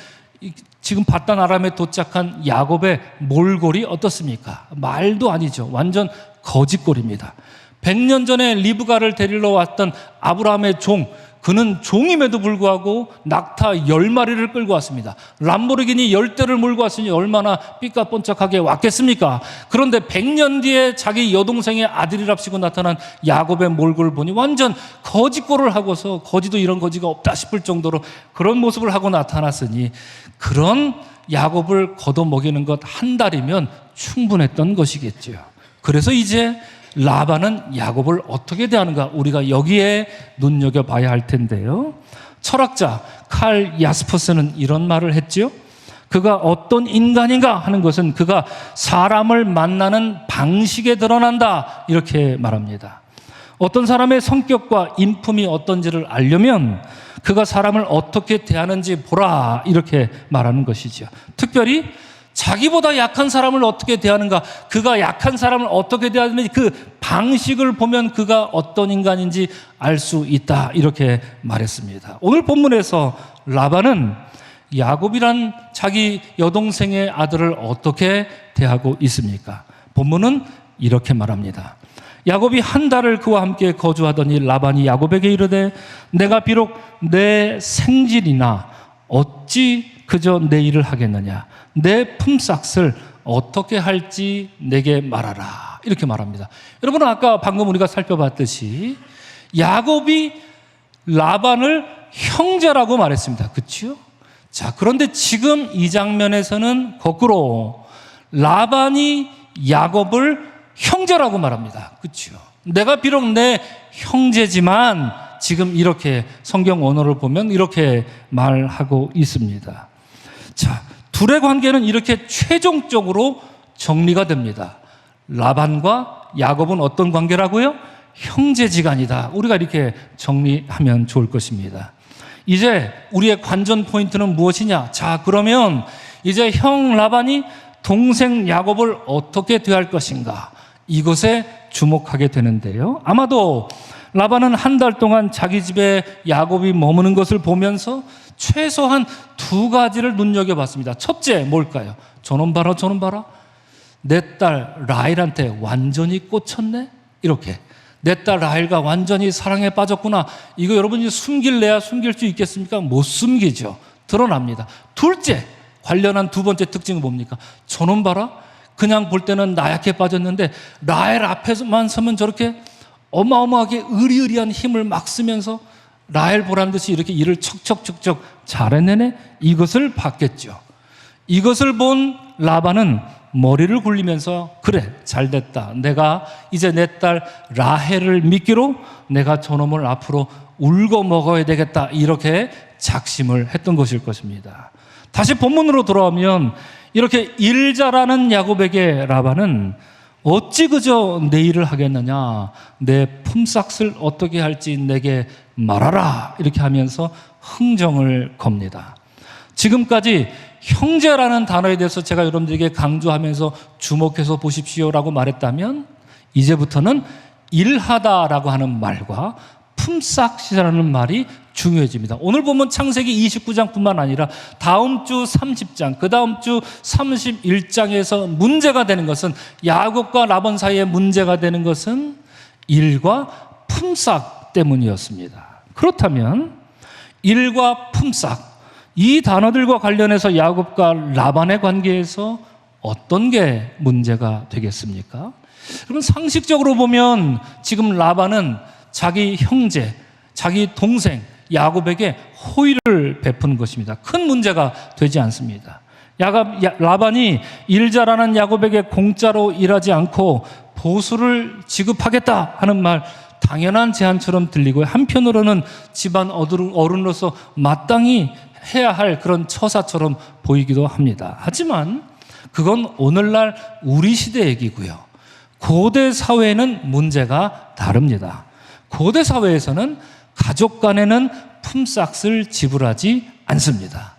E: 지금 밧단 아람에 도착한 야곱의 몰골이 어떻습니까? 말도 아니죠. 완전 거짓골입니다. 100년 전에 리브가를 데리러 왔던 아브라함의 종, 그는 종임에도 불구하고 낙타 10마리를 끌고 왔습니다. 람보르기니 10대를 몰고 왔으니 얼마나 삐까뻔쩍하게 왔겠습니까? 그런데 100년 뒤에 자기 여동생의 아들이랍시고 나타난 야곱의 몰골을 보니 완전 거지꼴을 하고서 거지도 이런 거지가 없다 싶을 정도로 그런 모습을 하고 나타났으니 그런 야곱을 걷어먹이는 것 한 달이면 충분했던 것이겠죠. 그래서 이제 라반은 야곱을 어떻게 대하는가 우리가 여기에 눈여겨봐야 할 텐데요. 철학자 칼 야스퍼스는 이런 말을 했죠. 그가 어떤 인간인가 하는 것은 그가 사람을 만나는 방식에 드러난다 이렇게 말합니다. 어떤 사람의 성격과 인품이 어떤지를 알려면 그가 사람을 어떻게 대하는지 보라 이렇게 말하는 것이죠. 특별히 자기보다 약한 사람을 어떻게 대하는가, 그가 약한 사람을 어떻게 대하는지 그 방식을 보면 그가 어떤 인간인지 알 수 있다 이렇게 말했습니다. 오늘 본문에서 라반은 야곱이란 자기 여동생의 아들을 어떻게 대하고 있습니까? 본문은 이렇게 말합니다. 야곱이 한 달을 그와 함께 거주하더니 라반이 야곱에게 이르되 내가 비록 내 생질이나 어찌 그저 내 일을 하겠느냐, 내 품삯을 어떻게 할지 내게 말하라 이렇게 말합니다. 여러분은 아까 방금 우리가 살펴봤듯이 야곱이 라반을 형제라고 말했습니다. 그렇죠? 자, 그런데 지금 이 장면에서는 거꾸로 라반이 야곱을 형제라고 말합니다. 그렇죠? 내가 비록 내 형제지만 지금 이렇게 성경 언어를 보면 이렇게 말하고 있습니다. 자, 둘의 관계는 이렇게 최종적으로 정리가 됩니다. 라반과 야곱은 어떤 관계라고요? 형제지간이다. 우리가 이렇게 정리하면 좋을 것입니다. 이제 우리의 관전 포인트는 무엇이냐? 자, 그러면 이제 형 라반이 동생 야곱을 어떻게 대할 것인가? 이것에 주목하게 되는데요. 아마도 라반은 한 달 동안 자기 집에 야곱이 머무는 것을 보면서 최소한 두 가지를 눈여겨봤습니다. 첫째 뭘까요? 저놈 봐라 저놈 봐라, 내 딸 라헬한테 완전히 꽂혔네. 이렇게 내 딸 라헬과 완전히 사랑에 빠졌구나. 이거 여러분이 숨길래야 숨길 수 있겠습니까? 못 숨기죠. 드러납니다. 둘째 관련한 두 번째 특징은 뭡니까? 저놈 봐라, 그냥 볼 때는 나약해 빠졌는데 라헬 앞에서만 서면 저렇게 어마어마하게 의리의리한 힘을 막 쓰면서 라헬 보란 듯이 이렇게 일을 척척척척 잘해내네. 이것을 봤겠죠. 이것을 본 라반은 머리를 굴리면서 그래 잘됐다, 내가 이제 내 딸 라헬을 미끼로 내가 저놈을 앞으로 울고 먹어야 되겠다, 이렇게 작심을 했던 것일 것입니다. 다시 본문으로 돌아오면 이렇게 일 잘하는 야곱에게 라반은 어찌 그저 내 일을 하겠느냐, 내 품삯을 어떻게 할지 내게 말하라 이렇게 하면서 흥정을 겁니다. 지금까지 형제라는 단어에 대해서 제가 여러분들에게 강조하면서 주목해서 보십시오라고 말했다면 이제부터는 일하다라고 하는 말과 품삯이라는 말이 중요해집니다. 오늘 보면 창세기 29장뿐만 아니라 다음 주 30장, 그 다음 주 31장에서 문제가 되는 것은, 야곱과 라반 사이에 문제가 되는 것은 일과 품삯 때문이었습니다. 그렇다면 일과 품삯, 이 단어들과 관련해서 야곱과 라반의 관계에서 어떤 게 문제가 되겠습니까? 여러분, 상식적으로 보면 지금 라반은 자기 형제, 자기 동생 야곱에게 호의를 베푸는 것입니다. 큰 문제가 되지 않습니다. 라반이 일 잘하는 야곱에게 공짜로 일하지 않고 보수를 지급하겠다 하는 말, 당연한 제안처럼 들리고 한편으로는 집안 어른으로서 마땅히 해야 할 그런 처사처럼 보이기도 합니다. 하지만 그건 오늘날 우리 시대 얘기고요. 고대 사회는 문제가 다릅니다. 고대 사회에서는 가족 간에는 품삯을 지불하지 않습니다.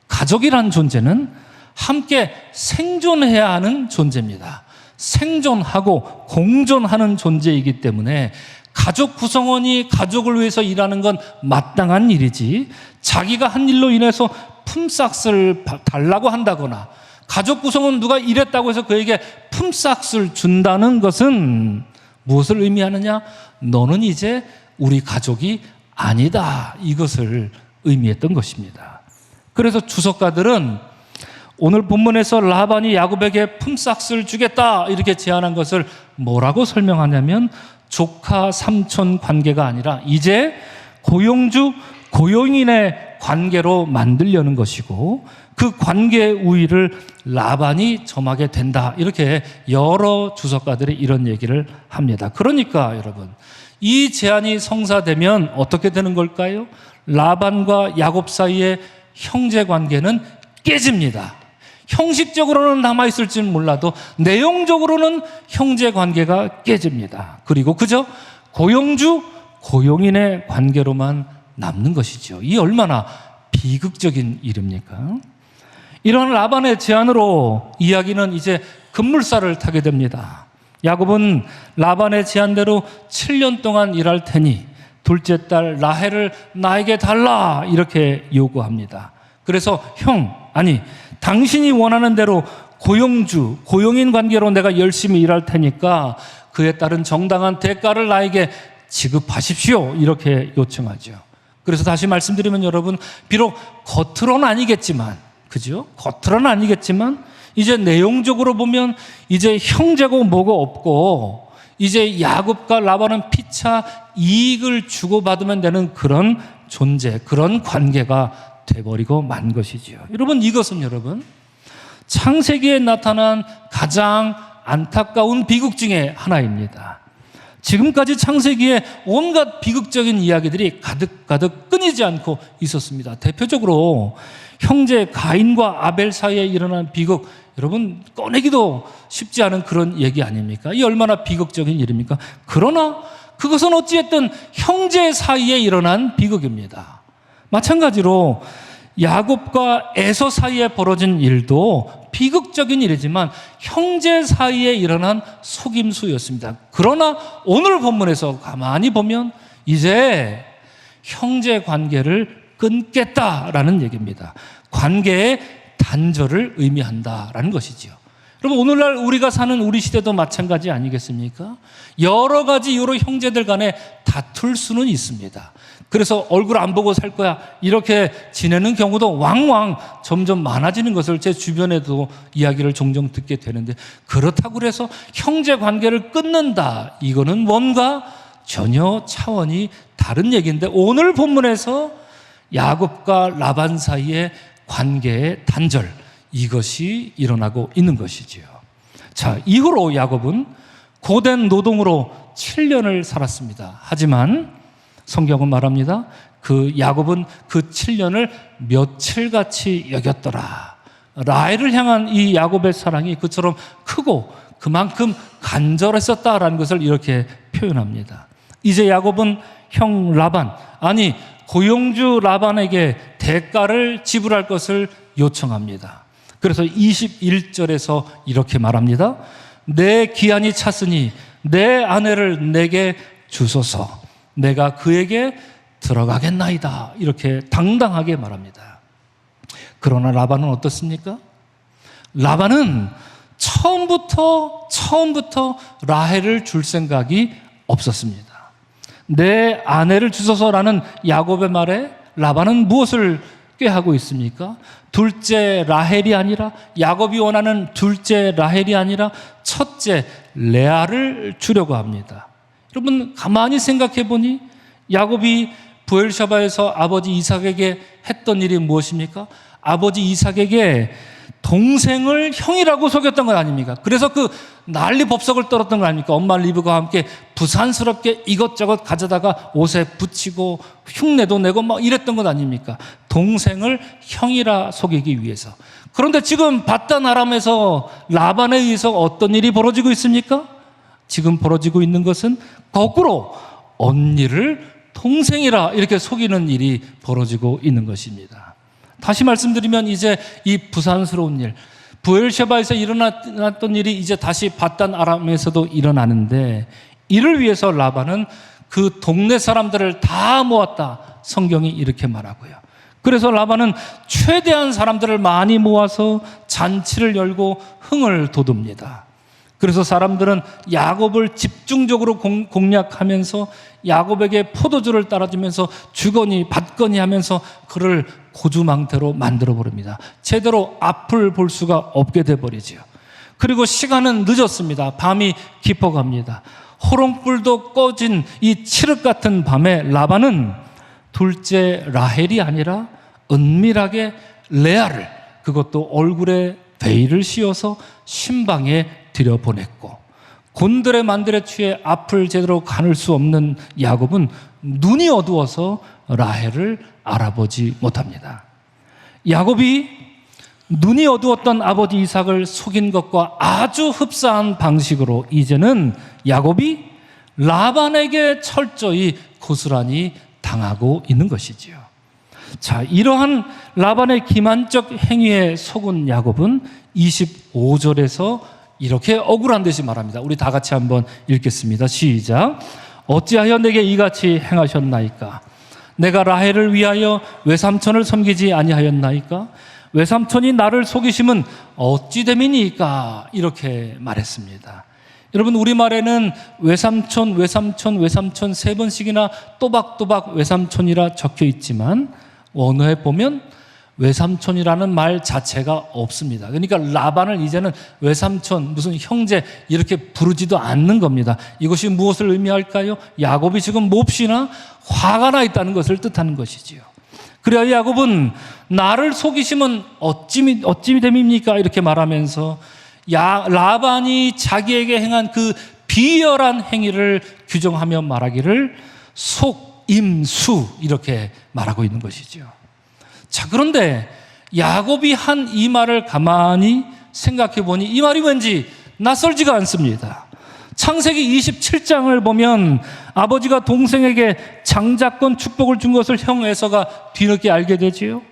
E: 가족이란 존재는 함께 생존해야 하는 존재입니다. 생존하고 공존하는 존재이기 때문에 가족 구성원이 가족을 위해서 일하는 건 마땅한 일이지, 자기가 한 일로 인해서 품삯을 달라고 한다거나 가족 구성원 누가 일했다고 해서 그에게 품삯을 준다는 것은 무엇을 의미하느냐? 너는 이제 우리 가족이 아니다. 이것을 의미했던 것입니다. 그래서 주석가들은 오늘 본문에서 라반이 야곱에게 품삯을 주겠다 이렇게 제안한 것을 뭐라고 설명하냐면 조카 삼촌 관계가 아니라 이제 고용주 고용인의 관계로 만들려는 것이고 그 관계의 우위를 라반이 점하게 된다. 이렇게 여러 주석가들이 이런 얘기를 합니다. 그러니까 여러분, 이 제안이 성사되면 어떻게 되는 걸까요? 라반과 야곱 사이의 형제 관계는 깨집니다. 형식적으로는 남아있을지는 몰라도 내용적으로는 형제 관계가 깨집니다. 그리고 그저 고용주, 고용인의 관계로만 남는 것이죠. 이 얼마나 비극적인 일입니까? 이런 라반의 제안으로 이야기는 이제 급물살을 타게 됩니다. 야곱은 라반의 제안대로 7년 동안 일할 테니 둘째 딸 라헬을 나에게 달라 이렇게 요구합니다. 그래서 당신이 원하는 대로 고용주, 고용인 관계로 내가 열심히 일할 테니까 그에 따른 정당한 대가를 나에게 지급하십시오. 이렇게 요청하죠. 그래서 다시 말씀드리면 여러분, 비록 겉으로는 아니겠지만, 그죠? 겉으로는 아니겠지만, 이제 내용적으로 보면 이제 형제고 뭐고 없고, 이제 야곱과 라반은 피차 이익을 주고받으면 되는 그런 존재, 그런 관계가 돼버리고 만 것이지요. 여러분, 이것은 여러분 창세기에 나타난 가장 안타까운 비극 중에 하나입니다. 지금까지 창세기에 온갖 비극적인 이야기들이 가득가득 끊이지 않고 있었습니다. 대표적으로 형제 가인과 아벨 사이에 일어난 비극, 여러분 꺼내기도 쉽지 않은 그런 얘기 아닙니까? 이 얼마나 비극적인 일입니까? 그러나 그것은 어찌됐든 형제 사이에 일어난 비극입니다. 마찬가지로 야곱과 에서 사이에 벌어진 일도 비극적인 일이지만 형제 사이에 일어난 속임수였습니다. 그러나 오늘 본문에서 가만히 보면 이제 형제 관계를 끊겠다라는 얘기입니다. 관계의 단절을 의미한다라는 것이지요. 여러분, 오늘날 우리가 사는 우리 시대도 마찬가지 아니겠습니까? 여러 가지 이유로 형제들 간에 다툴 수는 있습니다. 그래서 얼굴 안 보고 살 거야 이렇게 지내는 경우도 왕왕 점점 많아지는 것을 제 주변에도 이야기를 종종 듣게 되는데, 그렇다고 해서 형제 관계를 끊는다, 이거는 뭔가 전혀 차원이 다른 얘기인데, 오늘 본문에서 야곱과 라반 사이의 관계의 단절, 이것이 일어나고 있는 것이지요. 자, 이후로 야곱은 고된 노동으로 7년을 살았습니다. 하지만 성경은 말합니다. 그 야곱은 그 7년을 며칠같이 여겼더라. 라헬을 향한 이 야곱의 사랑이 그처럼 크고 그만큼 간절했었다라는 것을 이렇게 표현합니다. 이제 야곱은 형 라반, 아니 고용주 라반에게 대가를 지불할 것을 요청합니다. 그래서 21절에서 이렇게 말합니다. 내 기한이 찼으니 내 아내를 내게 주소서. 내가 그에게 들어가겠나이다. 이렇게 당당하게 말합니다. 그러나 라반은 어떻습니까? 라반은 처음부터 라헬을 줄 생각이 없었습니다. 내 아내를 주소서라는 야곱의 말에 라반은 무엇을 꾀하고 있습니까? 둘째 라헬이 아니라, 야곱이 원하는 둘째 라헬이 아니라 첫째 레아를 주려고 합니다. 여러분 가만히 생각해 보니 야곱이 브엘샤바에서 아버지 이삭에게 했던 일이 무엇입니까? 아버지 이삭에게 동생을 형이라고 속였던 건 아닙니까? 그래서 그 난리 법석을 떨었던 거 아닙니까? 엄마 리브가와 함께 부산스럽게 이것저것 가져다가 옷에 붙이고 흉내도 내고 막 이랬던 것 아닙니까? 동생을 형이라 속이기 위해서. 그런데 지금 바단 아람에서 라반에 의해서 어떤 일이 벌어지고 있습니까? 지금 벌어지고 있는 것은 거꾸로 언니를 동생이라 이렇게 속이는 일이 벌어지고 있는 것입니다. 다시 말씀드리면 이제 이 부산스러운 일, 브엘셰바에서 일어났던 일이 이제 다시 바단 아람에서도 일어나는데, 이를 위해서 라반은 그 동네 사람들을 다 모았다, 성경이 이렇게 말하고요. 그래서 라반은 최대한 사람들을 많이 모아서 잔치를 열고 흥을 돋웁니다. 그래서 사람들은 야곱을 집중적으로 공략하면서 야곱에게 포도주를 따라주면서 주거니 받거니 하면서 그를 고주망태로 만들어버립니다. 제대로 앞을 볼 수가 없게 돼버리지요. 그리고 시간은 늦었습니다. 밤이 깊어갑니다. 호롱불도 꺼진 이 칠흑 같은 밤에 라반은 둘째 라헬이 아니라 은밀하게 레아를, 그것도 얼굴에 베일을 씌워서 신방에 들여보냈고, 곤드레 만드레 취해 앞을 제대로 가눌 수 없는 야곱은 눈이 어두워서 라헬을 알아보지 못합니다. 야곱이 눈이 어두웠던 아버지 이삭을 속인 것과 아주 흡사한 방식으로 이제는 야곱이 라반에게 철저히 고스란히 당하고 있는 것이지요. 자, 이러한 라반의 기만적 행위에 속은 야곱은 25절에서 이렇게 억울한 듯이 말합니다. 우리 다 같이 한번 읽겠습니다. 시작. 어찌하여 내게 이같이 행하셨나이까? 내가 라헬을 위하여 외삼촌을 섬기지 아니하였나이까? 외삼촌이 나를 속이심은 어찌 됨이니까? 이렇게 말했습니다. 여러분, 우리말에는 외삼촌, 외삼촌, 외삼촌 세 번씩이나 또박또박 외삼촌이라 적혀 있지만 원어에 보면 외삼촌이라는 말 자체가 없습니다. 그러니까 라반을 이제는 외삼촌, 무슨 형제 이렇게 부르지도 않는 겁니다. 이것이 무엇을 의미할까요? 야곱이 지금 몹시나 화가 나 있다는 것을 뜻하는 것이지요. 그래야 야곱은 나를 속이시면 어찌 됨입니까? 이렇게 말하면서 라반이 자기에게 행한 그 비열한 행위를 규정하며 말하기를 속임수 이렇게 말하고 있는 것이죠. 자, 그런데 야곱이 한 이 말을 가만히 생각해 보니 이 말이 왠지 낯설지가 않습니다. 창세기 27장을 보면 아버지가 동생에게 장자권 축복을 준 것을 형 에서가 뒤늦게 알게 되지요.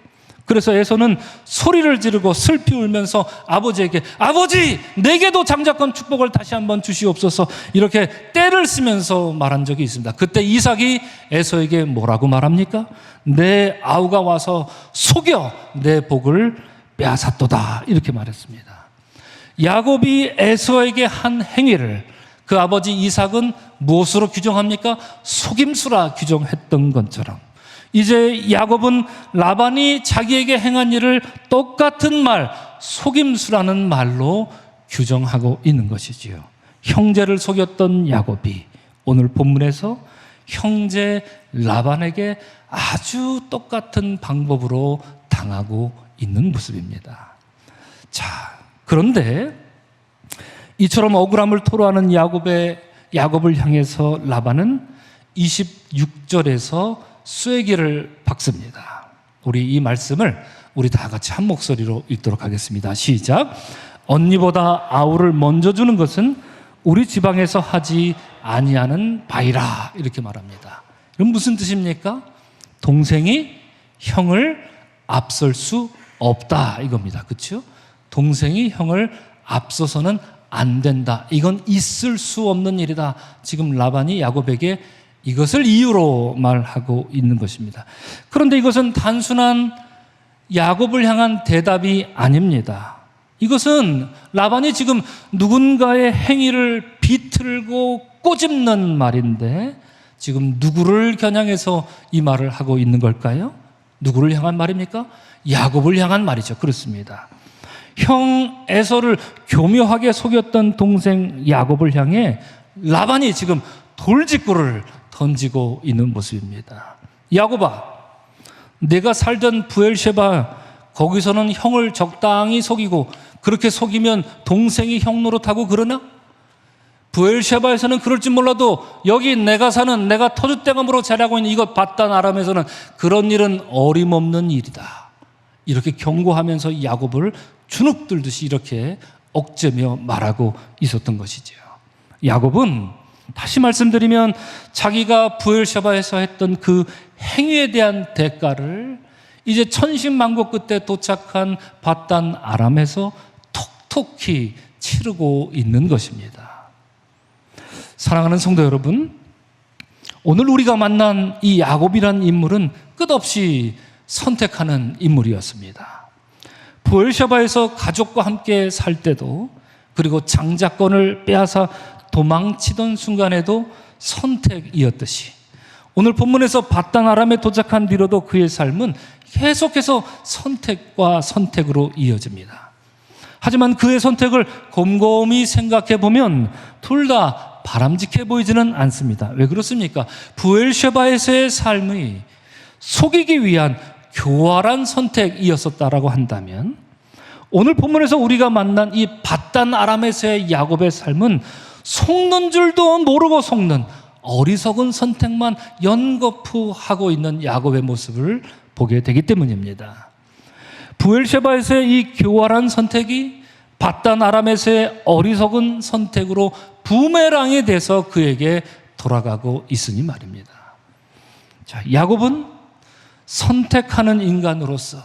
E: 그래서 에서는 소리를 지르고 슬피 울면서 아버지에게 아버지, 내게도 장자권 축복을 다시 한번 주시옵소서 이렇게 떼를 쓰면서 말한 적이 있습니다. 그때 이삭이 에서에게 뭐라고 말합니까? 내 아우가 와서 속여 내 복을 빼앗았도다 이렇게 말했습니다. 야곱이 에서에게 한 행위를 그 아버지 이삭은 무엇으로 규정합니까? 속임수라 규정했던 것처럼 이제 야곱은 라반이 자기에게 행한 일을 똑같은 말, 속임수라는 말로 규정하고 있는 것이지요. 형제를 속였던 야곱이 오늘 본문에서 형제 라반에게 아주 똑같은 방법으로 당하고 있는 모습입니다. 자, 그런데 이처럼 억울함을 토로하는 야곱을 향해서 라반은 26절에서 쐐기를 박습니다. 우리 이 말씀을 우리 다 같이 한 목소리로 읽도록 하겠습니다. 시작. 언니보다 아우를 먼저 주는 것은 우리 지방에서 하지 아니하는 바이라 이렇게 말합니다. 그럼 무슨 뜻입니까? 동생이 형을 앞설 수 없다 이겁니다. 그렇죠? 동생이 형을 앞서서는 안 된다. 이건 있을 수 없는 일이다. 지금 라반이 야곱에게 이것을 이유로 말하고 있는 것입니다. 그런데 이것은 단순한 야곱을 향한 대답이 아닙니다. 이것은 라반이 지금 누군가의 행위를 비틀고 꼬집는 말인데 지금 누구를 겨냥해서 이 말을 하고 있는 걸까요? 누구를 향한 말입니까? 야곱을 향한 말이죠. 그렇습니다. 형 에서를 교묘하게 속였던 동생 야곱을 향해 라반이 지금 돌직구를 던지고 있는 모습입니다. 야곱아, 내가 살던 부엘셰바 거기서는 형을 적당히 속이고 그렇게 속이면 동생이 형 노릇하고 그러나? 부엘셰바에서는 그럴지 몰라도 여기 내가 사는 내가 터줏대감으로 자라고 있는 이것 바단 아람에서는 그런 일은 어림없는 일이다. 이렇게 경고하면서 야곱을 주눅들듯이 이렇게 억제며 말하고 있었던 것이죠. 야곱은 다시 말씀드리면 자기가 부엘셰바에서 했던 그 행위에 대한 대가를 이제 천신만고 끝에 도착한 바단 아람에서 톡톡히 치르고 있는 것입니다. 사랑하는 성도 여러분, 오늘 우리가 만난 이 야곱이란 인물은 끝없이 선택하는 인물이었습니다. 부엘셰바에서 가족과 함께 살 때도 그리고 장자권을 빼앗아 도망치던 순간에도 선택이었듯이 오늘 본문에서 바단 아람에 도착한 뒤로도 그의 삶은 계속해서 선택과 선택으로 이어집니다. 하지만 그의 선택을 곰곰이 생각해 보면 둘 다 바람직해 보이지는 않습니다. 왜 그렇습니까? 부엘셰바에서의 삶이 속이기 위한 교활한 선택이었었다라고 한다면 오늘 본문에서 우리가 만난 이 바단 아람에서의 야곱의 삶은 속는 줄도 모르고 속는 어리석은 선택만 연거푸 하고 있는 야곱의 모습을 보게 되기 때문입니다. 부엘셰바에서의 이 교활한 선택이 바단 아람에서의 어리석은 선택으로 부메랑이 돼서 그에게 돌아가고 있으니 말입니다. 자, 야곱은 선택하는 인간으로서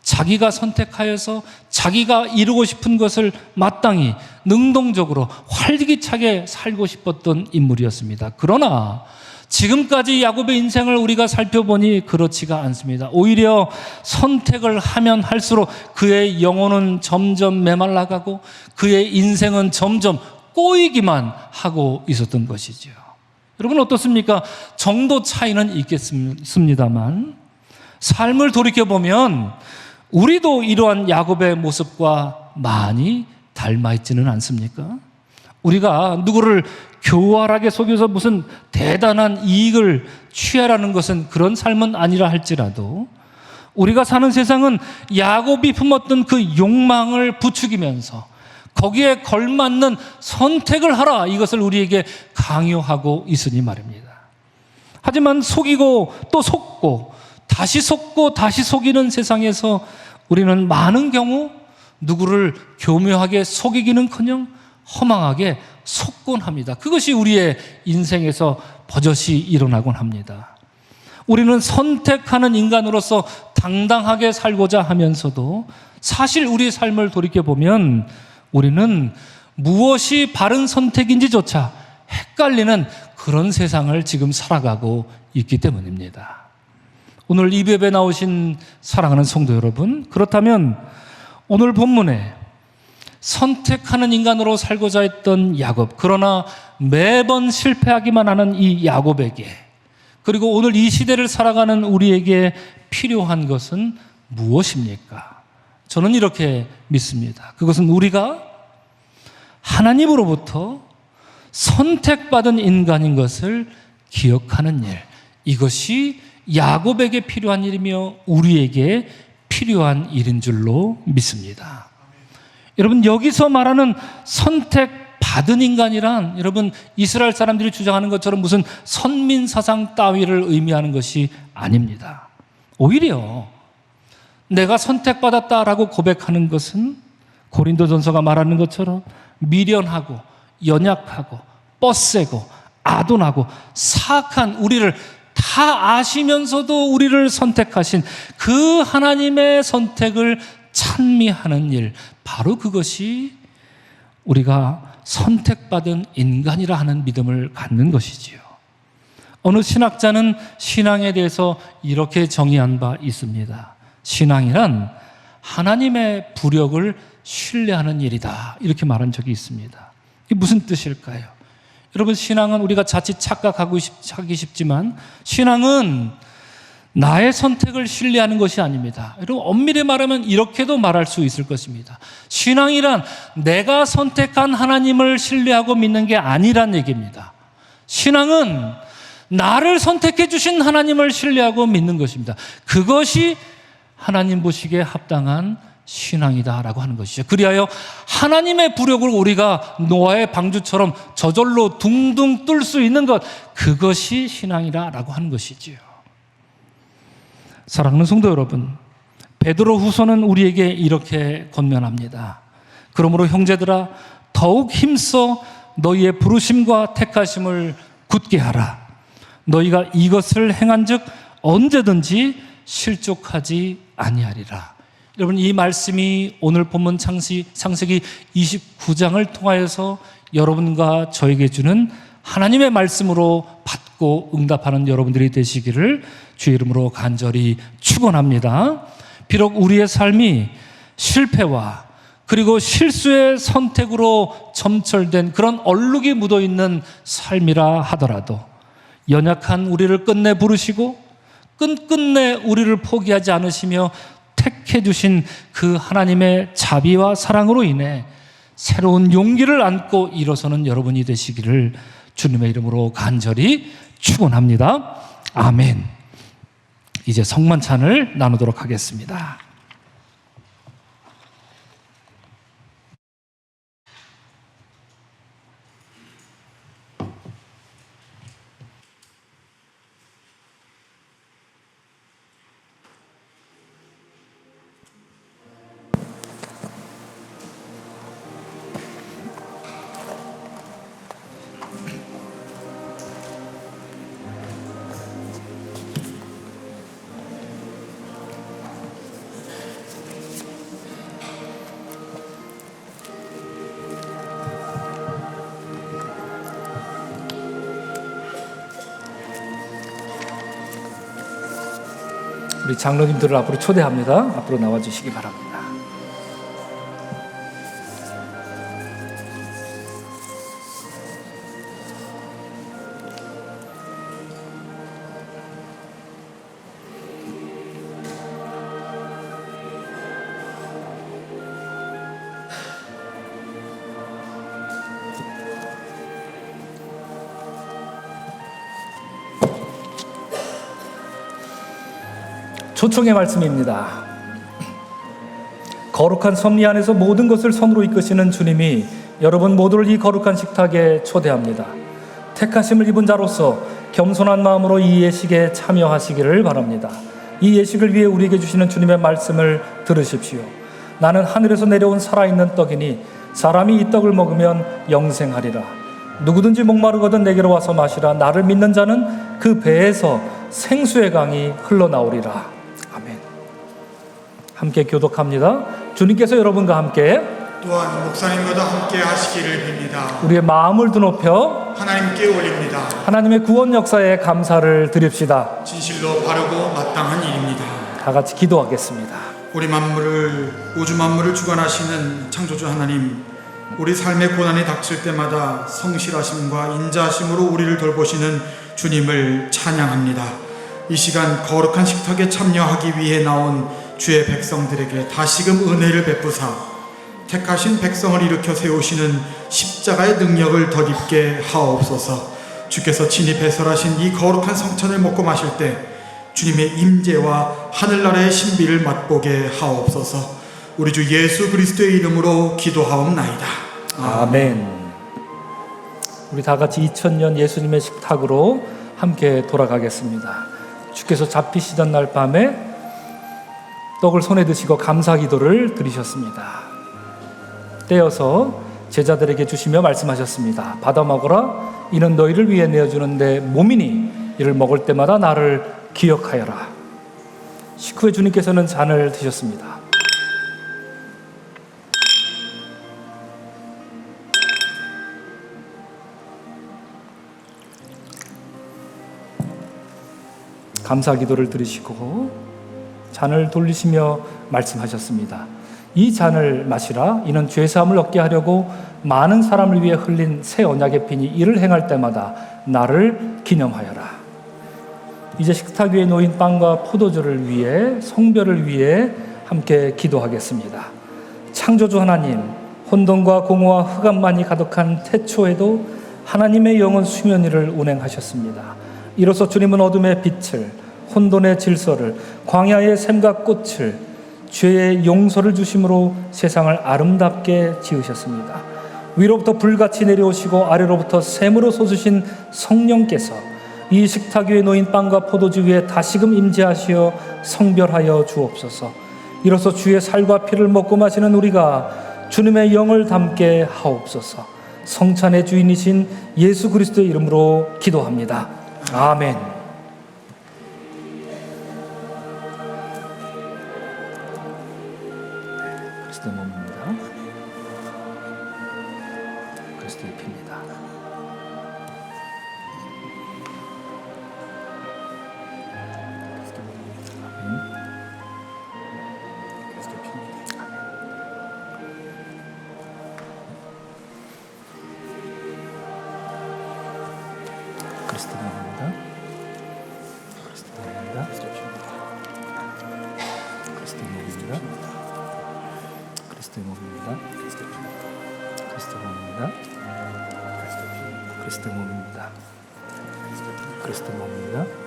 E: 자기가 선택하여서 자기가 이루고 싶은 것을 마땅히 능동적으로 활기차게 살고 싶었던 인물이었습니다. 그러나 지금까지 야곱의 인생을 우리가 살펴보니 그렇지가 않습니다. 오히려 선택을 하면 할수록 그의 영혼은 점점 메말라가고 그의 인생은 점점 꼬이기만 하고 있었던 것이죠. 여러분 어떻습니까? 정도 차이는 있겠습니다만 삶을 돌이켜보면 우리도 이러한 야곱의 모습과 많이 닮아있지는 않습니까? 우리가 누구를 교활하게 속여서 무슨 대단한 이익을 취하라는 것은 그런 삶은 아니라 할지라도 우리가 사는 세상은 야곱이 품었던 그 욕망을 부추기면서 거기에 걸맞는 선택을 하라, 이것을 우리에게 강요하고 있으니 말입니다. 하지만 속이고 또 속고 다시 속고 다시 속이는 세상에서 우리는 많은 경우 누구를 교묘하게 속이기는커녕 허망하게 속곤 합니다. 그것이 우리의 인생에서 버젓이 일어나곤 합니다. 우리는 선택하는 인간으로서 당당하게 살고자 하면서도 사실 우리의 삶을 돌이켜보면 우리는 무엇이 바른 선택인지조차 헷갈리는 그런 세상을 지금 살아가고 있기 때문입니다. 오늘 이 예배에 나오신 사랑하는 성도 여러분, 그렇다면 오늘 본문에 선택하는 인간으로 살고자 했던 야곱, 그러나 매번 실패하기만 하는 이 야곱에게, 그리고 오늘 이 시대를 살아가는 우리에게 필요한 것은 무엇입니까? 저는 이렇게 믿습니다. 그것은 우리가 하나님으로부터 선택받은 인간인 것을 기억하는 일, 이것이 야곱에게 필요한 일이며 우리에게 필요한 일인 줄로 믿습니다. 여러분, 여기서 말하는 선택받은 인간이란 여러분 이스라엘 사람들이 주장하는 것처럼 무슨 선민사상 따위를 의미하는 것이 아닙니다. 오히려 내가 선택받았다라고 고백하는 것은 고린도전서가 말하는 것처럼 미련하고 연약하고 뻗세고 아둔하고 사악한 우리를 다 아시면서도 우리를 선택하신 그 하나님의 선택을 찬미하는 일, 바로 그것이 우리가 선택받은 인간이라 하는 믿음을 갖는 것이지요. 어느 신학자는 신앙에 대해서 이렇게 정의한 바 있습니다. 신앙이란 하나님의 부력을 신뢰하는 일이다, 이렇게 말한 적이 있습니다. 이게 무슨 뜻일까요? 여러분, 신앙은 우리가 자칫 착각하기 쉽지만 신앙은 나의 선택을 신뢰하는 것이 아닙니다. 여러분, 엄밀히 말하면 이렇게도 말할 수 있을 것입니다. 신앙이란 내가 선택한 하나님을 신뢰하고 믿는 게 아니란 얘기입니다. 신앙은 나를 선택해 주신 하나님을 신뢰하고 믿는 것입니다. 그것이 하나님 보시기에 합당한 신앙이다라고 하는 것이죠. 그리하여 하나님의 부력을 우리가 노아의 방주처럼 저절로 둥둥 뜰 수 있는 것, 그것이 신앙이라고 하는 것이지요. 사랑하는 성도 여러분, 베드로 후서는 우리에게 이렇게 권면합니다. 그러므로 형제들아, 더욱 힘써 너희의 부르심과 택하심을 굳게 하라. 너희가 이것을 행한즉 언제든지 실족하지 아니하리라. 여러분, 이 말씀이 오늘 본문 창세기 29장을 통하여서 여러분과 저에게 주는 하나님의 말씀으로 받고 응답하는 여러분들이 되시기를 주의 이름으로 간절히 축원합니다. 비록 우리의 삶이 실패와 그리고 실수의 선택으로 점철된 그런 얼룩이 묻어있는 삶이라 하더라도 연약한 우리를 끝내 부르시고 끝끝내 우리를 포기하지 않으시며 택해 주신 그 하나님의 자비와 사랑으로 인해 새로운 용기를 안고 일어서는 여러분이 되시기를 주님의 이름으로 간절히 축원합니다. 아멘. 이제 성만찬을 나누도록 하겠습니다. 우리 장로님들을 앞으로 초대합니다. 앞으로 나와주시기 바랍니다. 초청의 말씀입니다. 거룩한 섭리 안에서 모든 것을 손으로 이끄시는 주님이 여러분 모두를 이 거룩한 식탁에 초대합니다. 택하심을 입은 자로서 겸손한 마음으로 이 예식에 참여하시기를 바랍니다. 이 예식을 위해 우리에게 주시는 주님의 말씀을 들으십시오. 나는 하늘에서 내려온 살아있는 떡이니 사람이 이 떡을 먹으면 영생하리라. 누구든지 목마르거든 내게로 와서 마시라. 나를 믿는 자는 그 배에서 생수의 강이 흘러나오리라. 아멘. 함께 교독합니다. 주님께서 여러분과 함께
B: 또한 목사님과도 함께 하시기를 빕니다.
E: 우리의 마음을 드높여
B: 하나님께 올립니다.
E: 하나님의 구원 역사에 감사를 드립시다.
B: 진실로 바르고 마땅한 일입니다.
E: 다 같이 기도하겠습니다.
B: 우리 만물을, 우주 만물을 주관하시는 창조주 하나님, 우리 삶의 고난이 닥칠 때마다 성실하심과 인자하심으로 우리를 돌보시는 주님을 찬양합니다. 이 시간 거룩한 식탁에 참여하기 위해 나온 주의 백성들에게 다시금 은혜를 베푸사 택하신 백성을 일으켜 세우시는 십자가의 능력을 덧입게 하옵소서. 주께서 친히 배설하신 이 거룩한 성찬을 먹고 마실 때 주님의 임재와 하늘나라의 신비를 맛보게 하옵소서. 우리 주 예수 그리스도의 이름으로 기도하옵나이다.
E: 아멘. 우리 다 같이 2000년 예수님의 식탁으로 함께 돌아가겠습니다. 주께서 잡히시던 날 밤에 떡을 손에 드시고 감사 기도를 드리셨습니다. 떼어서 제자들에게 주시며 말씀하셨습니다. 받아 먹어라. 이는 너희를 위해 내어주는 내 몸이니 이를 먹을 때마다 나를 기억하여라. 식후에 주님께서는 잔을 드셨습니다. 감사 기도를 드리시고 잔을 돌리시며 말씀하셨습니다. 이 잔을 마시라. 이는 죄사함을 얻게 하려고 많은 사람을 위해 흘린 새 언약의 피니 이를 행할 때마다 나를 기념하여라. 이제 식탁 위에 놓인 빵과 포도주를 위해 성별을 위해 함께 기도하겠습니다. 창조주 하나님, 혼돈과 공허와 흑암만이 가득한 태초에도 하나님의 영은 수면 위를 운행하셨습니다. 이로써 주님은 어둠의 빛을, 혼돈의 질서를, 광야의 샘과 꽃을, 죄의 용서를 주심으로 세상을 아름답게 지으셨습니다. 위로부터 불같이 내려오시고 아래로부터 샘으로 솟으신 성령께서 이 식탁 위에 놓인 빵과 포도주 위에 다시금 임재하시어 성별하여 주옵소서. 이로써 주의 살과 피를 먹고 마시는 우리가 주님의 영을 담게 하옵소서. 성찬의 주인이신 예수 그리스도의 이름으로 기도합니다. 아멘. 그리스도의 몸입니다. 그리스도의 피입니다. 아멘. 그리스도의 피입니다. 그리스도 몸입니다. 그리스도 몸입니다. 그리스도 몸입니다. 그리스도 몸입니다. 그리스도 몸입니다. 그리스도 몸입니다. 그리스도 몸입니다.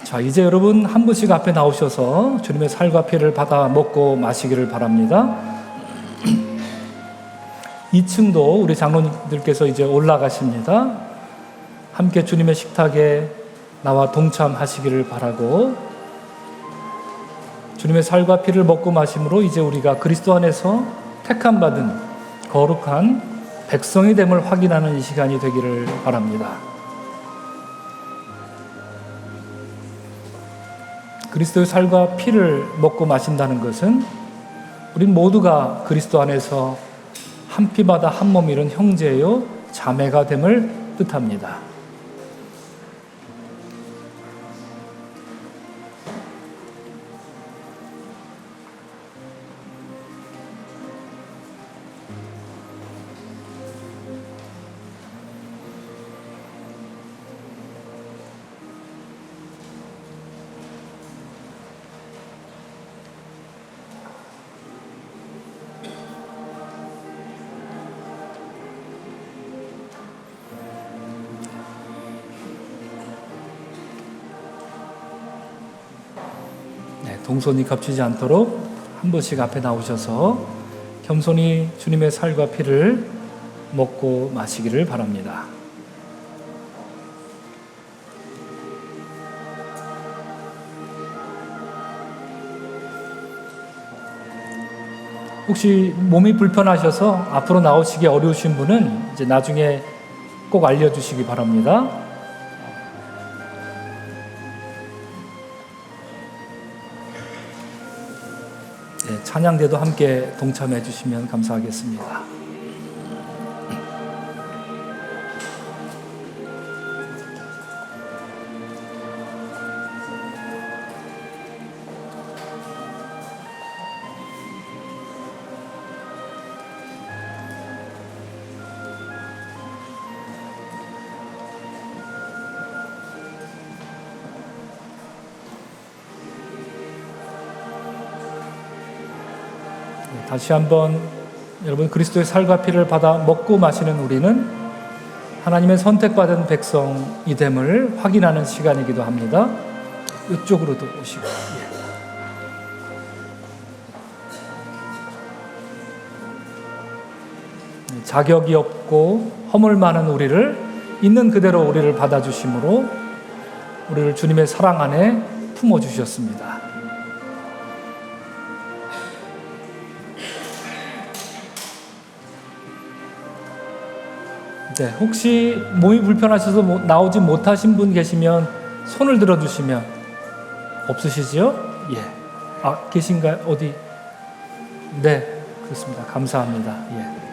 E: 자, 이제 여러분 한 분씩 앞에 나오셔서 주님의 살과 피를 받아 먹고 마시기를 바랍니다. 2층도 우리 장로님들께서 이제 올라가십니다. 함께 주님의 식탁에 나와 동참하시기를 바라고, 주님의 살과 피를 먹고 마심으로 이제 우리가 그리스도 안에서 택함 받은 거룩한 백성이 됨을 확인하는 이 시간이 되기를 바랍니다. 그리스도의 살과 피를 먹고 마신다는 것은 우린 모두가 그리스도 안에서 한 피바다 한 몸 이룬 형제요 자매가 됨을 뜻합니다. 동선이 겹치지 않도록 한 분씩 앞에 나오셔서 겸손히 주님의 살과 피를 먹고 마시기를 바랍니다. 혹시 몸이 불편하셔서 앞으로 나오시기 어려우신 분은 이제 나중에 꼭 알려주시기 바랍니다. 네, 찬양대도 함께 동참해 주시면 감사하겠습니다. 다시 한번 여러분, 그리스도의 살과 피를 받아 먹고 마시는 우리는 하나님의 선택받은 백성이 됨을 확인하는 시간이기도 합니다. 이쪽으로도 오시고. 자격이 없고 허물 많은 우리를 있는 그대로 우리를 받아주심으로 우리를 주님의 사랑 안에 품어주셨습니다. 네, 혹시 몸이 불편하셔서 나오지 못하신 분 계시면 손을 들어주시면. 없으시죠? 예. 아, 계신가요? 어디? 네, 그렇습니다. 감사합니다. 예.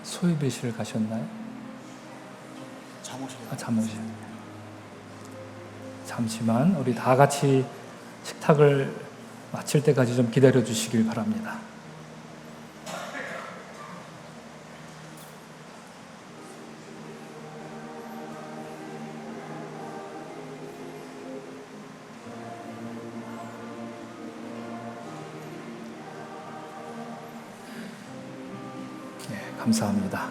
E: 소유배실 가셨나요?
B: 잠오실래요?
E: 잠시만 우리 다 같이 식탁을 마칠 때까지 좀 기다려 주시길 바랍니다. 네, 감사합니다.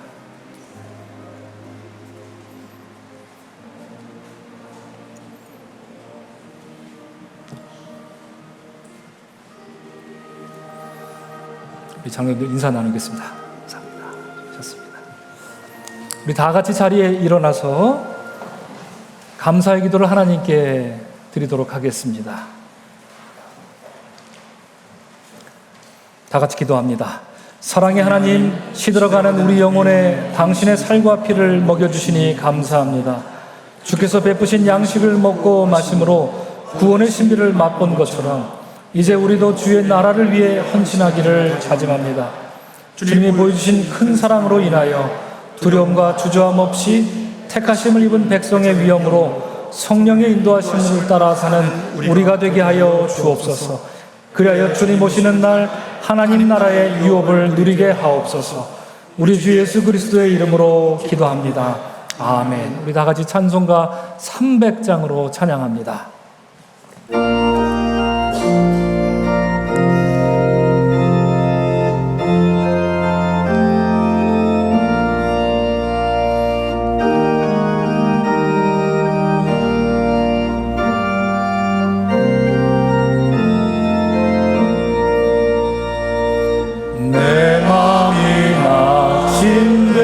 E: 우리 장로님들 인사 나누겠습니다. 감사합니다. 좋습니다. 우리 다 같이 자리에 일어나서 감사의 기도를 하나님께 드리도록 하겠습니다. 다 같이 기도합니다. 사랑의 하나님, 시들어가는 우리 영혼에 당신의 살과 피를 먹여주시니 감사합니다. 주께서 베푸신 양식을 먹고 마심으로 구원의 신비를 맛본 것처럼 이제 우리도 주의 나라를 위해 헌신하기를 다짐합니다. 주님이 보여주신 큰 사랑으로 인하여 두려움과 주저함 없이 택하심을 입은 백성의 위엄으로 성령의 인도하심을 따라 사는 우리가 되게 하여 주옵소서. 그리하여 주님 오시는 날 하나님 나라의 유업을 누리게 하옵소서. 우리 주 예수 그리스도의 이름으로 기도합니다. 아멘. 우리 다 같이 찬송가 300장으로 찬양합니다. 내 마음이 낙심되며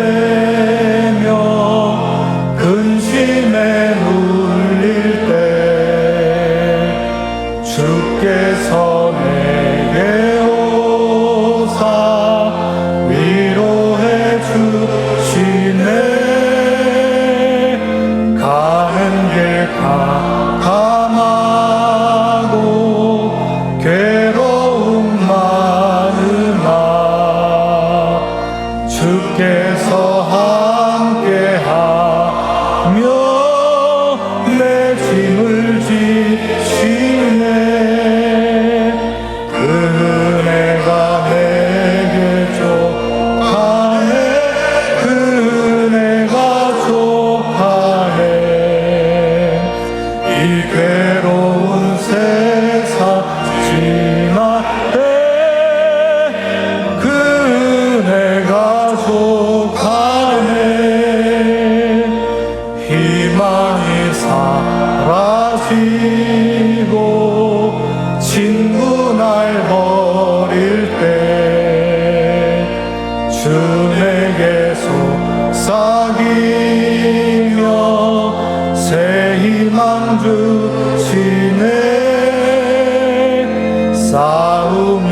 E: 근심에 눌릴 때 주께서 내게 오사 위로해 주시네. 가는 길 캄캄하고 괴로움 많으나 주께서 함께하며 내 짐을 지시네. 그 은혜가 내게 족하네. 그 은혜가 족하네. 이 괴로운 세상 지날 때 그 은혜가 족하네. 희망이 사라지고 친구 날 버릴 때 주 내게 속삭이며 새 희망 주시네. 싸움이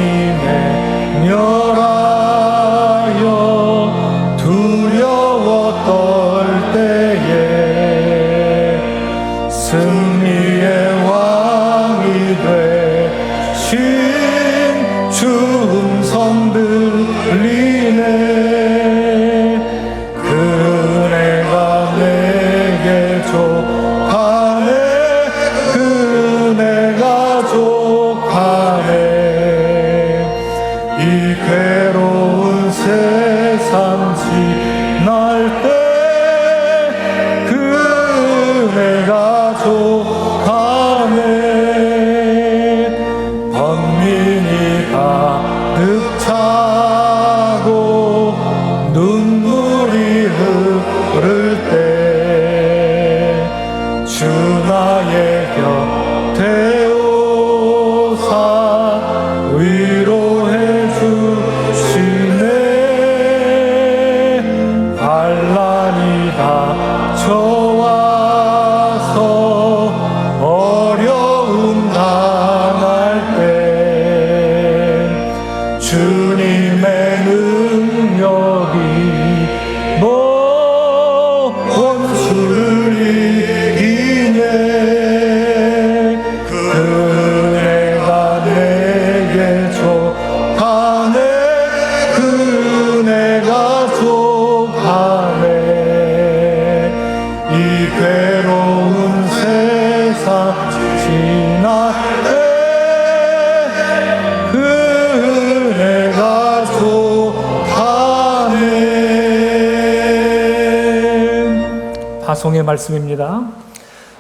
E: 맹렬하여 두려워 떨 때에 승리의 왕이 되신 주 음성 들리네. 그 은혜가 내게 족하네. 그 은혜가 족하네. 이 괴로운 세상 지날 때 그 은혜가 족하네. 번민이 가득 차고 눈물이 흐를 때
G: 괴로운 세상 지날 때 그네가 좋다네.
E: 파송의 말씀입니다.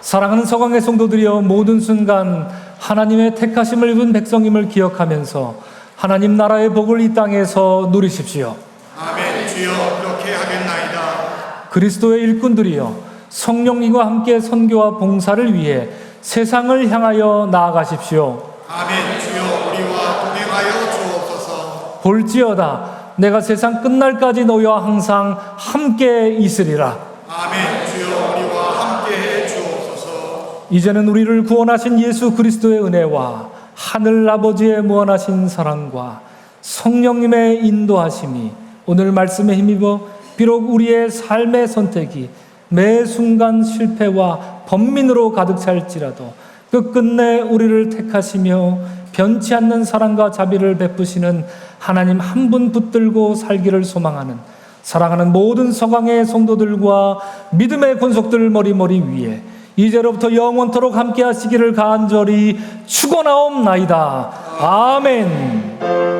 E: 사랑하는 서강의 성도들이여, 모든 순간 하나님의 택하심을 입은 백성임을 기억하면서 하나님 나라의 복을 이 땅에서 누리십시오.
B: 아멘. 주여 그렇게 하겠나이다.
E: 그리스도의 일꾼들이여, 성령님과 함께 선교와 봉사를 위해 세상을 향하여 나아가십시오.
B: 아멘. 주여 우리와 동행하여 주옵소서.
E: 볼지어다 내가 세상 끝날까지 너희와 항상 함께 있으리라.
B: 아멘. 주여 우리와 함께해 주옵소서.
E: 이제는 우리를 구원하신 예수 그리스도의 은혜와 하늘 아버지의 무한하신 사랑과 성령님의 인도하심이 오늘 말씀에 힘입어 비록 우리의 삶의 선택이 매 순간 실패와 번민으로 가득 찰지라도 끝끝내 우리를 택하시며 변치 않는 사랑과 자비를 베푸시는 하나님 한 분 붙들고 살기를 소망하는 사랑하는 모든 서강의 성도들과 믿음의 권속들 머리머리 위에 이제로부터 영원토록 함께 하시기를 간절히 축원하옵나이다. 아멘.